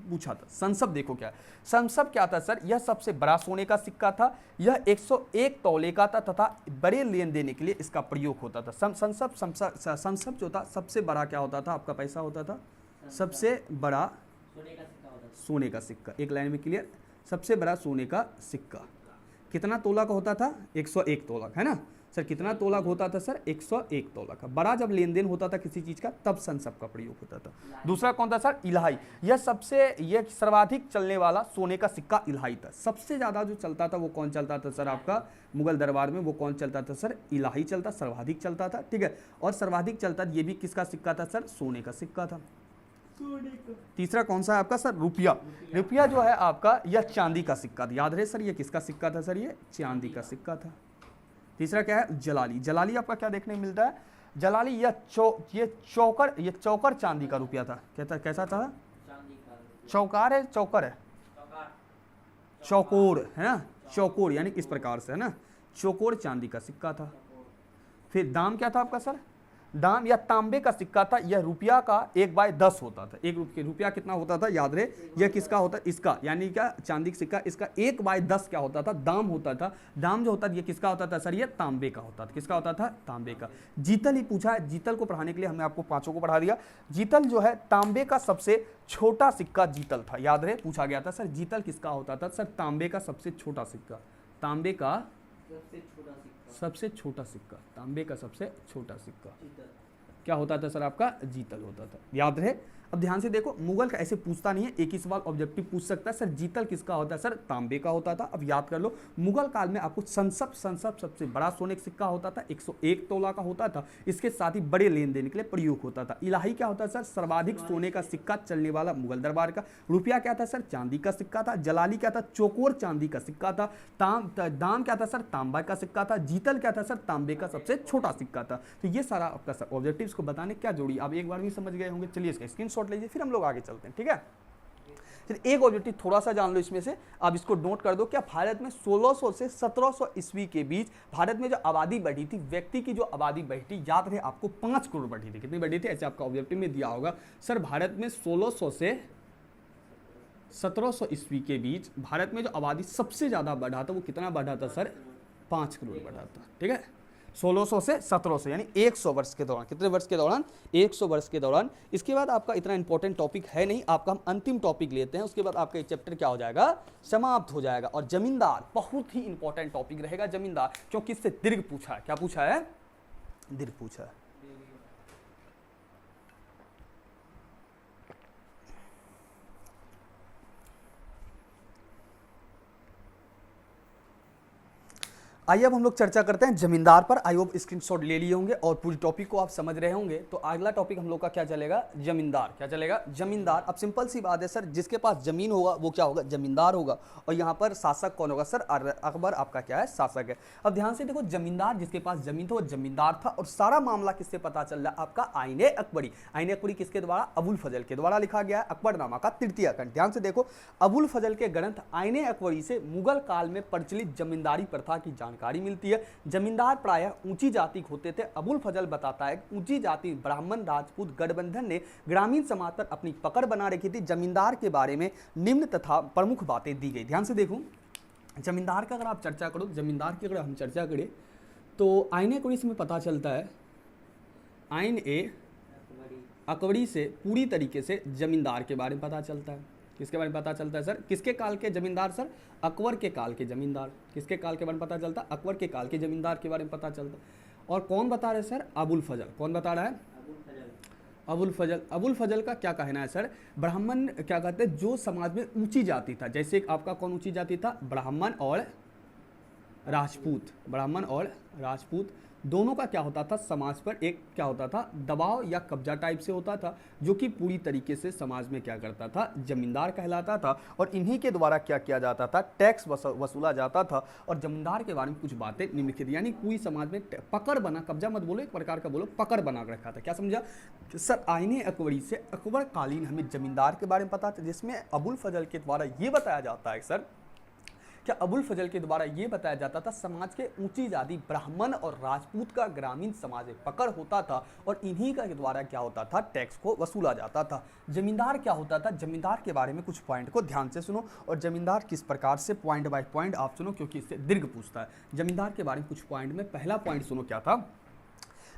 पूछा था। संसब देखो क्या है, संसब क्या था सर? यह सबसे बड़ा सोने का सिक्का था। यह 101 तौले का था तथा बड़े लेन देने के लिए इसका प्रयोग होता था। संसब जो था सबसे बड़ा क्या होता था? आपका पैसा होता था, सबसे बड़ा सोने का सिक्का। एक लाइन में क्लियर, सबसे बड़ा सोने का सिक्का। कितना तोला का होता था? 101 तोला, है ना सर? कितना तोला होता था सर? 101 तोला का। बड़ा जब लेन देन होता था किसी चीज का, तब संसब का प्रयोग होता था। दूसरा कौन था सर? इलाही। यह सर्वाधिक चलने वाला सोने का सिक्का इलाही था। सबसे ज्यादा जो चलता था वो कौन चलता था सर? आपका मुगल दरबार में वो कौन चलता था सर? इलाही चलता, सर्वाधिक चलता था, ठीक है। और सर्वाधिक चलता ये भी किसका सिक्का था सर? सोने का सिक्का था। तीसरा कौन सा है आपका सर? रुपया। रुपया जो है आपका, यह चांदी का सिक्का था। याद रहे सर, ये किसका सिक्का था सर? ये चांदी का सिक्का था। तीसरा क्या है? जलाली। जलाली आपका क्या देखने को मिलता है? जलाली ये चौकर चांदी का रुपया था। कैसा था? चौकार है, चौकर है, चौकोर है ना, चौकोर यानी इस प्रकार से, है ना, चौकोर चांदी का सिक्का था। फिर दाम क्या था आपका सर? दाम या तांबे का सिक्का था। यह रुपया का 1/10 होता था। एक रुपया कितना होता था? याद रहे, यह किसका होता है? इसका, यानी क्या? चांदी का सिक्का, इसका 1/10 क्या होता था? दाम होता था। दाम जो होता था ये किसका होता था सर? ये तांबे का होता था। किसका होता था? तांबे का। जीतल ही पूछा है, जीतल को पढ़ाने के लिए हमने आपको 5 को पढ़ा दिया। जीतल जो है तांबे का सबसे छोटा सिक्का जीतल था। याद रहे, पूछा गया था सर जीतल किसका होता था? सर तांबे का सबसे छोटा सिक्का। तांबे का सबसे छोटा सिक्का, तांबे का सबसे छोटा सिक्का क्या होता था सर? आपका जीतल होता था। याद रहे, अब ध्यान से देखो, मुगल का ऐसे पूछता नहीं है, एक ही सवाल ऑब्जेक्टिव पूछ सकता है, सर जीतल किसका होता है, सर तांबे का होता था। अब याद कर लो, मुगल काल में आपको संसप सबसे बड़ा सोने का सिक्का होता था, 101 तोला का होता था, इसके साथ ही बड़े लेन देन के लिए प्रयोग होता था। इलाही क्या होता है सर, सर्वाधिक सोने का सिक्का चलने वाला मुगल दरबार का। रुपया क्या था सर, चांदी का सिक्का था। जलाली क्या था, चौकोर चांदी का सिक्का था। दाम क्या था सर, तांबा का सिक्का था। जीतल क्या था सर, तांबे का सबसे छोटा सिक्का था। तो ये सारा आपका सर ऑब्जेक्टिव्स को बताने क्या जोड़ी, आप एक बार भी समझ गए होंगे। चलिए इसका स्क्रीनशॉट लीजिए, फिर हम लोग आगे चलते हैं, ठीक है। फिर एक ऑब्जेक्टिव थोड़ा सा जान लो इसमें से, आप इसको नोट कर दो। क्या भारत में 1600 से 1700 ईस्वी के बीच भारत में जो आबादी बढ़ी थी, व्यक्ति की जो आबादी बढ़ी थी, याद रहे आपको 5 करोड़ बढ़ी थी। कितनी बढ़ी थी, ऐसे आपका ऑब्जेक्टिव में दिया होगा। सर भारत में 1600 से 1700 ईस्वी के बीच भारत में जो आबादी सबसे ज्यादा बढ़ा था, वो कितना बढ़ा था सर, 5 करोड़ बढ़ा था, ठीक है। 1600 से 1700 यानी 100 वर्ष के दौरान, कितने वर्ष के दौरान, 100 वर्ष के दौरान। इसके बाद आपका इतना इंपॉर्टेंट टॉपिक है नहीं, आपका हम अंतिम टॉपिक लेते हैं, उसके बाद आपका ये चैप्टर क्या हो जाएगा, समाप्त हो जाएगा। और जमींदार बहुत ही इंपॉर्टेंट टॉपिक रहेगा, जमींदार, क्योंकि इससे दीर्घ पूछा है। क्या पूछा है, दीर्घ पूछा है। आइए अब हम लोग चर्चा करते हैं जमींदार पर। आई होप स्क्रीनशॉट ले लिए होंगे और पूरी टॉपिक को आप समझ रहे होंगे। तो अगला टॉपिक हम लोग का क्या चलेगा, जमींदार। क्या चलेगा, जमींदार। अब सिंपल सी बात है सर, जिसके पास जमीन होगा वो क्या होगा, जमींदार होगा। और यहाँ पर शासक कौन होगा सर, अकबर आपका क्या है, शासक है। अब ध्यान से देखो, जमींदार जिसके पास जमीन था वो जमींदार था। और सारा मामला किससे पता चल रहा है, आपका आईने अकबरी। आईने अकबरी किसके द्वारा, अबुल फजल के द्वारा लिखा गया है, अकबरनामा का तृतीय खंड। ध्यान से देखो, अबुल फजल के ग्रंथ आईने अकबरी से मुगल काल में प्रचलित जमींदारी प्रथा की जानकारी मिलती है। जमींदार प्रायः ऊंची जाति के होते थे। अबुल फजल बताता है कि ऊंची जाति ब्राह्मण राजपूत गठबंधन ने ग्रामीण समाज पर अपनी पकड़ बना रखी थी। जमींदार के बारे में निम्न तथा प्रमुख बातें दी गई। ध्यान से देखो, जमींदार का अगर आप चर्चा करो, जमींदार की अगर हम चर्चा करें तो आईने अकबरी से पता चलता है, आईन ए अकबरी से पूरी तरीके से जमींदार के बारे में पता चलता है। किसके बारे में पता चलता है सर, किसके काल के जमींदार सर, अकबर के काल के जमींदार। किसके काल के बारे में पता चलता है, अकबर के काल के जमींदार के बारे में पता चलता है। और कौन बता रहे हैं सर, अबुल फजल। कौन बता रहा है, अबुल फजल। अबुल फजल का क्या कहना है सर, ब्राह्मण क्या कहते हैं, जो समाज में ऊंची जाति था, जैसे आपका कौन ऊंची जाति था, ब्राह्मण और राजपूत। ब्राह्मण और राजपूत दोनों का क्या होता था, समाज पर एक क्या होता था, दबाव या कब्जा टाइप से होता था, जो कि पूरी तरीके से समाज में क्या करता था, जमींदार कहलाता था। और इन्हीं के द्वारा क्या किया जाता था, टैक्स वसूला जाता था। और जमींदार के बारे में कुछ बातें निम्नलिखित, यानी पूरी समाज में पकड़ बना, कब्जा मत बोलो, एक प्रकार का बोलो, पकड़ बना रखा था। क्या समझा सर, आईने अकबरी से अकबर कालीन हमें जमींदार के बारे में पता था, जिसमें अबुल फजल के द्वारा ये बताया जाता है सर, क्या अबुल फजल के द्वारा ये बताया जाता था, समाज के ऊंची जाति ब्राह्मण और राजपूत का ग्रामीण समाज में पकड़ होता था। और इन्हीं का द्वारा क्या होता था, टैक्स को वसूला जाता था। जमींदार क्या होता था, जमींदार के बारे में कुछ पॉइंट को ध्यान से सुनो, और जमींदार किस प्रकार से, पॉइंट बाय पॉइंट आप सुनो, क्योंकि इससे दीर्घ पूछता है। जमींदार के बारे में कुछ पॉइंट में, पहला पॉइंट सुनो क्या था,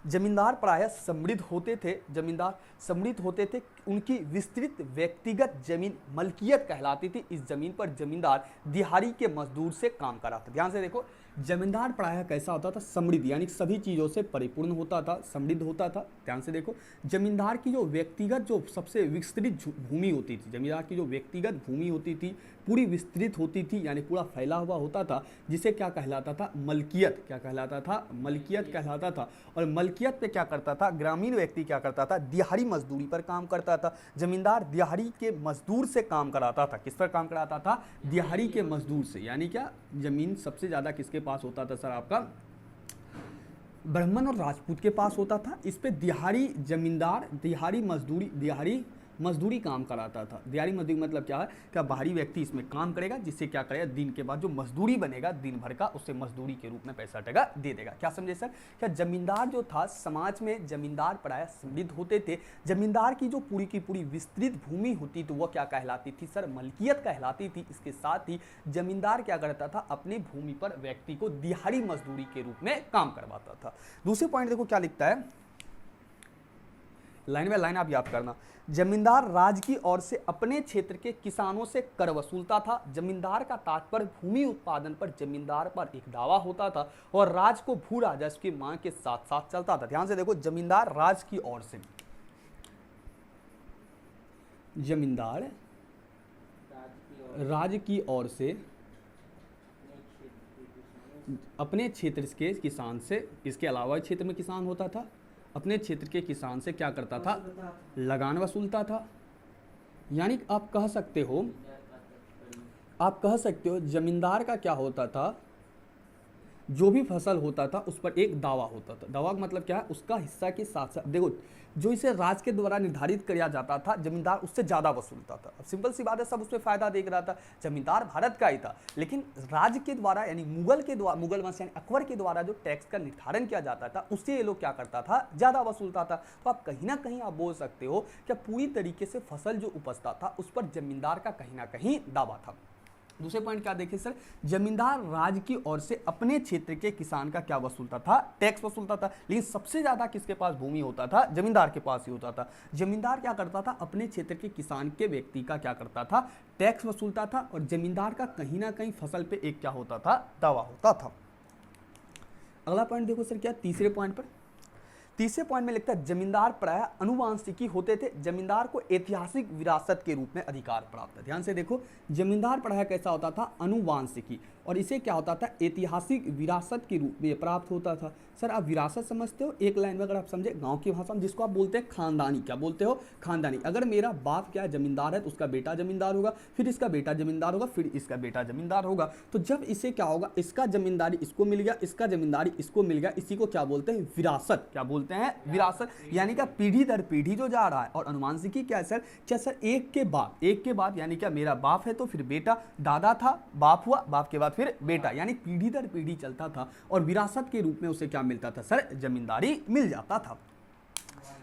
जमींदार प्रायः समृद्ध होते थे। जमींदार समृद्ध होते थे, उनकी विस्तृत व्यक्तिगत जमीन मलकियत कहलाती थी। इस जमीन पर जमींदार दिहाड़ी के मजदूर से काम कराता। ध्यान से देखो, जमींदार प्रायः कैसा होता था, समृद्ध, यानी सभी चीज़ों से परिपूर्ण होता था, समृद्ध होता था। ध्यान से देखो, जमींदार की जो व्यक्तिगत जो सबसे विस्तृत भूमि होती थी, जमींदार की जो व्यक्तिगत भूमि होती थी पूरी विस्तृत होती थी, यानी पूरा फैला हुआ होता था, जिसे क्या कहलाता था, मलकियत। क्या कहलाता था, मलकियत कहलाता था। और मलकियत पे क्या करता था, ग्रामीण व्यक्ति क्या करता था, दिहाड़ी मजदूरी पर काम करता था। जमींदार दिहाड़ी के मजदूर से काम कराता था। किस पर काम कराता था, दिहाड़ी के मजदूर से। यानी क्या, जमीन सबसे ज़्यादा किसके पास होता था सर, आपका ब्राह्मण और राजपूत के पास होता था। इस पे दिहाड़ी जमींदार दिहाड़ी मजदूरी काम कराता था। दिहाड़ी मजदूरी मतलब क्या है, क्या बाहरी व्यक्ति इसमें काम करेगा, जिससे क्या करेगा, दिन के बाद जो मजदूरी बनेगा दिन भर का, उससे मजदूरी के रूप में पैसा टका दे देगा। क्या समझे सर, क्या जमींदार जो था, समाज में जमींदार प्रायः समृद्ध होते थे। जमींदार की जो पूरी की पूरी विस्तृत भूमि होती तो वह क्या कहलाती थी सर, मलकियत कहलाती थी। इसके साथ ही जमींदार क्या करता था, अपनी भूमि पर व्यक्ति को दिहाड़ी मजदूरी के रूप में काम करवाता था। दूसरे पॉइंट देखो क्या लिखता है, लाइन बाय लाइन आप याद करना। जमींदार राज्य की ओर से अपने क्षेत्र के किसानों से कर वसूलता था। जमींदार का तात्पर्य भूमि उत्पादन पर जमींदार पर एक दावा होता था और राज्य को भू राजस्व की मांग के साथ साथ चलता था। ध्यान से देखो, जमींदार राज्य की ओर से, जमींदार राज्य की ओर से अपने क्षेत्र के किसान से, इसके अलावा क्षेत्र में किसान होता था, अपने क्षेत्र के किसान से क्या करता था, लगान वसूलता था। यानी आप कह सकते हो जमींदार का क्या होता था, जो भी फसल होता था उस पर एक दावा होता था। दावा का मतलब क्या है, उसका हिस्सा के साथ साथ देखो जो इसे राज्य के द्वारा निर्धारित किया जाता था, जमींदार उससे ज़्यादा वसूलता था। अब सिंपल सी बात है, सब उसमें फायदा देख रहा था, जमींदार भारत का ही था, लेकिन राज्य के द्वारा यानी मुगल वंश यानी अकबर के द्वारा जो टैक्स का निर्धारण किया जाता था उससे ये लोग क्या करता था, ज़्यादा वसूलता था। तो आप कहीं ना कहीं आप बोल सकते हो कि पूरी तरीके से फसल जो उपजता था उस पर जमींदार का कहीं ना कहीं दावा था। दूसरे पॉइंट क्या देखिए सर, जमींदार राज्य की ओर से अपने क्षेत्र के किसान का क्या वसूलता था, टैक्स वसूलता था। लेकिन सबसे ज्यादा किसके पास भूमि होता था, जमींदार के पास ही होता था। जमींदार क्या करता था, अपने क्षेत्र के किसान के व्यक्ति का क्या करता था, टैक्स वसूलता था, और जमींदार का कहीं ना कहीं फसल पे एक क्या होता था, दावा होता था। अगला पॉइंट देखो सर, क्या तीसरे पॉइंट पर, तीसरे पॉइंट में लिखता है जमींदार प्रायः अनुवांशिकी होते थे, जमींदार को ऐतिहासिक विरासत के रूप में अधिकार प्राप्त है। ध्यान से देखो, जमींदार प्रायः कैसा होता था, अनुवांशिकी, और इसे क्या होता था, ऐतिहासिक विरासत के रूप में प्राप्त होता था। सर आप विरासत समझते हो, एक लाइन में अगर आप समझे गांव की भाषा में, जिसको आप बोलते हैं खानदानी, क्या बोलते हो, खानदानी। अगर मेरा बाप क्या है, जमींदार है, तो उसका बेटा जमींदार होगा, फिर इसका बेटा जमींदार होगा, फिर इसका बेटा जमींदार होगा। तो जब इसे क्या होगा, इसका जमींदारी इसको मिल गया, इसका जमींदारी इसको मिल गया, इसी को क्या बोलते हैं, विरासत। क्या बोलते हैं, विरासत। यानी क्या पीढ़ी दर पीढ़ी जो जा रहा है। और अनुवांशिकी क्या है सर, क्या सर एक के बाद यानी क्या मेरा बाप है तो फिर बेटा, दादा था बाप हुआ, बाप के बाद फिर बेटा, यानी पीढ़ी दर पीढ़ी चलता था। और विरासत के रूप में उसे क्या मिलता था सर, जमींदारी मिल जाता था।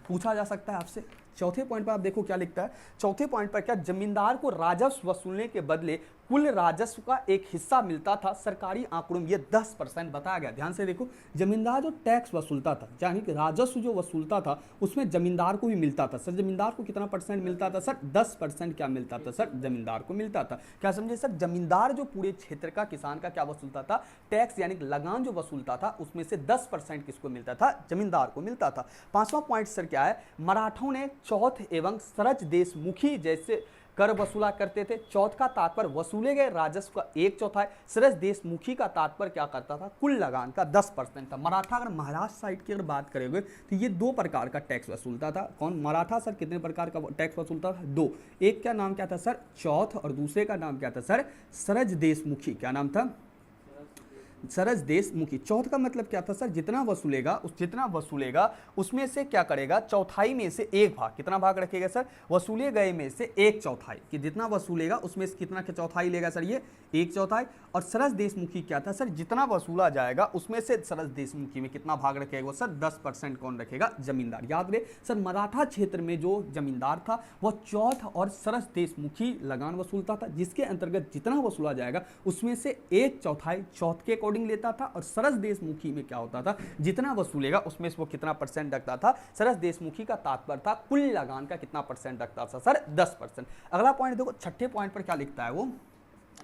पूछा जा सकता है आपसे, चौथे पॉइंट पर आप देखो क्या लिखता है, चौथे पॉइंट पर क्या, जमींदार को राजस्व वसूलने के बदले कुल राजस्व का एक हिस्सा मिलता था। सरकारी आंकड़ों में ये 10% बताया गया। ध्यान से देखो, जमींदार जो टैक्स वसूलता था, यानी कि राजस्व जो वसूलता था, उसमें जमींदार को भी मिलता था। सर जमींदार को कितना परसेंट मिलता था सर, 10% क्या मिलता था सर, जमींदार को मिलता था। क्या समझे सर, जमींदार जो पूरे क्षेत्र का किसान का क्या वसूलता था, टैक्स यानी कि लगान जो वसूलता था, उसमें से 10% किसको मिलता था, जमींदार को मिलता था। पांचवा पॉइंट सर क्या है, मराठों ने चौथ एवं सरज देशमुखी जैसे कर वसूला करते थे। चौथ का तात्पर्य वसूले गए राजस्व का 1/4, सरज देशमुखी का तात्पर्य क्या करता था, कुल लगान का 10% था। मराठा, अगर महाराष्ट्र साइड की अगर बात करेंगे तो ये 2 प्रकार का टैक्स वसूलता था। कौन, मराठा सर कितने प्रकार का टैक्स वसूलता था, 2। एक का नाम क्या था सर, चौथ, और दूसरे का नाम क्या था सर, सरज देशमुखी। क्या नाम था, सरज देशमुखी। चौथ का मतलब क्या था सर, जितना वसूलेगा उसमें से क्या करेगा, चौथाई में से एक भाग, कितना भाग रखेगा सर, वसूले गए में से 1/4, कि जितना वसूलेगा उसमें से कितना चौथाई लेगा सर, ये 1/4। और सरज देशमुखी क्या था सर, जितना वसूला जाएगा उसमें से सरज देशमुखी में कितना भाग रखेगा सर, 10% कौन रखेगा, जमींदार। याद रहे सर, मराठा क्षेत्र में जो जमींदार था वह चौथ और सरज देशमुखी लगान वसूलता था, जिसके अंतर्गत जितना वसूला जाएगा उसमें से 1/4 चौथ के लेता था। और सरस देशमुखी में क्या होता था, जितना वसूलेगा उसमें से वो कितना परसेंट रखता था, सरस देशमुखी का तात्पर्य था कुल लगान का कितना परसेंट रखता था सर, 10%। अगला पॉइंट देखो, छठे पॉइंट पर क्या लिखता है वो,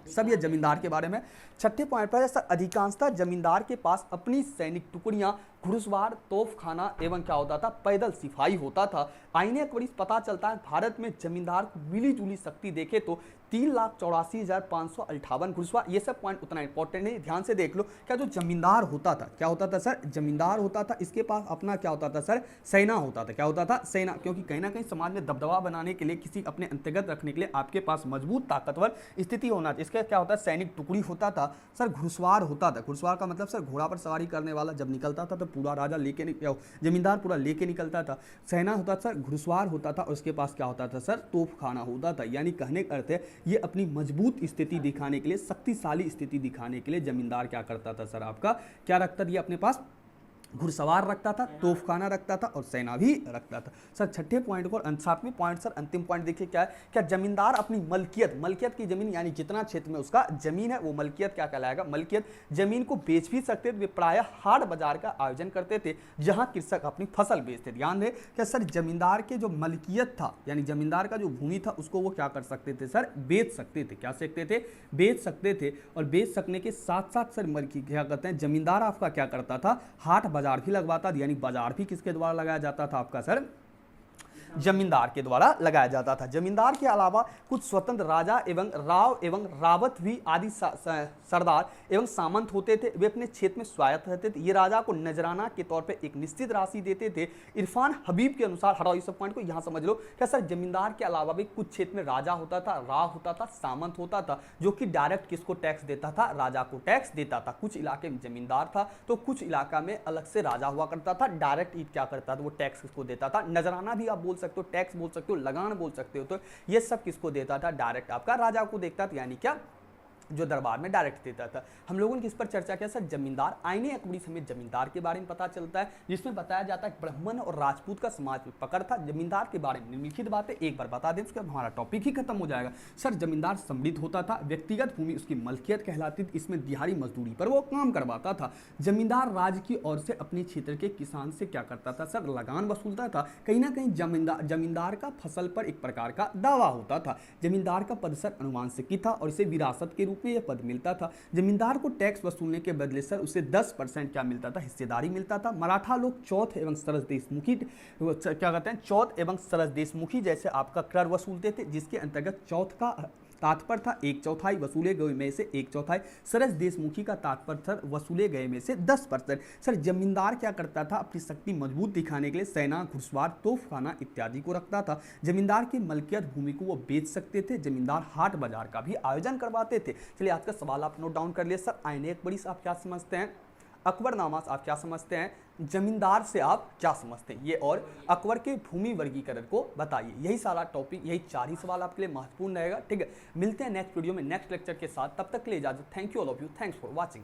सब ये जमींदार के बारे में। छठे पॉइंट पर सर, अधिकांशतः जमींदार के पास अपनी सैनिक टुकड़ियां, घुड़सवार, तोपखाना एवं क्या होता था, पैदल सिपाही होता था। आईने अकबरी पता चलता है भारत में जमींदार को मिली जुली शक्ति देखे तो 3,84,558 घुड़सवार। ये सब पॉइंट उतना इंपॉर्टेंट नहीं, ध्यान से देख लो। क्या जो जमींदार होता था, क्या होता था सर, जमींदार होता था, इसके पास अपना क्या होता था सर, सेना होता था। क्या होता था, सेना। क्योंकि कहीं ना कहीं समाज में दबदबा बनाने के लिए, किसी अपने अंतर्गत रखने के लिए आपके पास मजबूत ताकतवर स्थिति होना चाहिए। इसका क्या होता है, सैनिक टुकड़ी होता था सर, घुड़सवार होता था। घुड़सवार का मतलब सर घोड़ा पर सवारी करने वाला, जब निकलता था तो पूरा राजा लेके जमींदार पूरा लेके निकलता था। सेना होता था सर, घुड़सवार होता था, और उसके पास क्या होता था सर, तोपखाना होता था। यानी कहने का अर्थ है, ये अपनी मजबूत स्थिति दिखाने के लिए, शक्तिशाली स्थिति दिखाने के लिए जमींदार क्या करता था सर, आपका क्या रखता था, ये अपने पास घुड़सवार रखता था, तोपखाना रखता था, और सेना भी रखता था। सर छठे पॉइंट को, सातवें पॉइंट सर, अंतिम पॉइंट देखिए क्या है, क्या जमींदार अपनी मलकियत की जमीन, यानी जितना क्षेत्र में उसका जमीन है वो मलकियत क्या कहलाएगा, मलकियत। जमीन को बेच भी सकते थे, वे प्रायः हाट बाजार का आयोजन करते थे जहां कृषक अपनी फसल बेचते। ध्यान रहे क्या सर, जमींदार के जो मलकियत था, यानी जमींदार का जो भूमि था, उसको वो क्या कर सकते थे सर, बेच सकते थे। क्या सकते थे, बेच सकते थे। और बेच सकने के साथ साथ सर मलकी क्या करते हैं, जमींदार आपका क्या करता था, हाट बाजार भी लगवाता था। यानी बाजार भी किसके द्वारा लगाया जाता था आपका सर, जमींदार के द्वारा लगाया जाता था। जमींदार के अलावा कुछ स्वतंत्र राजा एवं राव एवं रावत भी आदि सरदार एवं सामंत होते थे। वे अपने क्षेत्र में स्वायत्त रहते थे। ये राजा को नजराना के तौर पे एक निश्चित राशि देते थे। इरफान हबीब के अनुसार, हटाओ इस पॉइंट को, यहाँ समझ लो क्या सर, जमींदार के अलावा भी कुछ क्षेत्र में राजा होता था, राव होता था, सामंत होता था, जो कि डायरेक्ट किसको टैक्स देता था, राजा को टैक्स देता था। कुछ इलाके में जमींदार था तो कुछ इलाका में अलग से राजा हुआ करता था, डायरेक्ट क्या करता था, वो टैक्स किसको देता था, नजराना भी आप बोल सकते हो, टैक्स बोल सकते हो, लगान बोल सकते हो। तो ये सब किसको देता था, डायरेक्ट आपका राजा को देखता था, यानी क्या, जो दरबार में डायरेक्ट देता था। हम लोगों ने किस पर चर्चा किया सर, जमींदार। आईने अकबरी समेत जमींदार के बारे में पता चलता है, जिसमें बताया जाता है ब्राह्मण और राजपूत का समाज में पकड़ था। जमींदार के बारे में निम्नलिखित बातें एक बार बता दें, उसके बाद हमारा टॉपिक ही खत्म हो जाएगा। सर जमींदार समृद्ध होता था, व्यक्तिगत भूमि उसकी मलकियत कहलाती थी, इसमें दिहाड़ी मजदूरी पर वो काम करवाता था। जमींदार राज्य की ओर से अपने क्षेत्र के किसान से क्या करता था सर, लगान वसूलता था। कहीं ना कहीं जमींदार का फसल पर एक प्रकार का दावा होता था। जमींदार का पद सर अनुवांशिक था और इसे विरासत के रूप में यह पद मिलता था। जमींदार को टैक्स वसूलने के बदले सर उसे 10% क्या मिलता था, हिस्सेदारी मिलता था। मराठा लोग चौथ एवं सरस देशमुखी, क्या कहते हैं, चौथ एवं सरस देशमुखी जैसे आपका कर वसूलते थे, जिसके अंतर्गत चौथ का तात्पर्य था 1/4 वसूले गए में से 1/4, सरस देशमुखी का तात्पर्य सर वसूले गए में से 10%। सर जमींदार क्या करता था, अपनी शक्ति मजबूत दिखाने के लिए सेना, घुड़सवार, तोपखाना इत्यादि को रखता था। जमींदार की मलकियत भूमि को वो बेच सकते थे। जमींदार हाट बाजार का भी आयोजन करवाते थे। चलिए आज का सवाल आप नोट डाउन कर लिए सर। आईने अकबरी से आप क्या समझते हैं, अकबरनामा से आप क्या समझते हैं, जमींदार से आप क्या समझते हैं, ये और अकबर के भूमि वर्गीकरण को बताइए। यही सारा टॉपिक, यही 4 ही सवाल आपके लिए महत्वपूर्ण रहेगा। ठीक है, मिलते हैं नेक्स्ट वीडियो में नेक्स्ट लेक्चर के साथ। तब तक के लिए इजाजत। Thank you all of you, thanks for watching.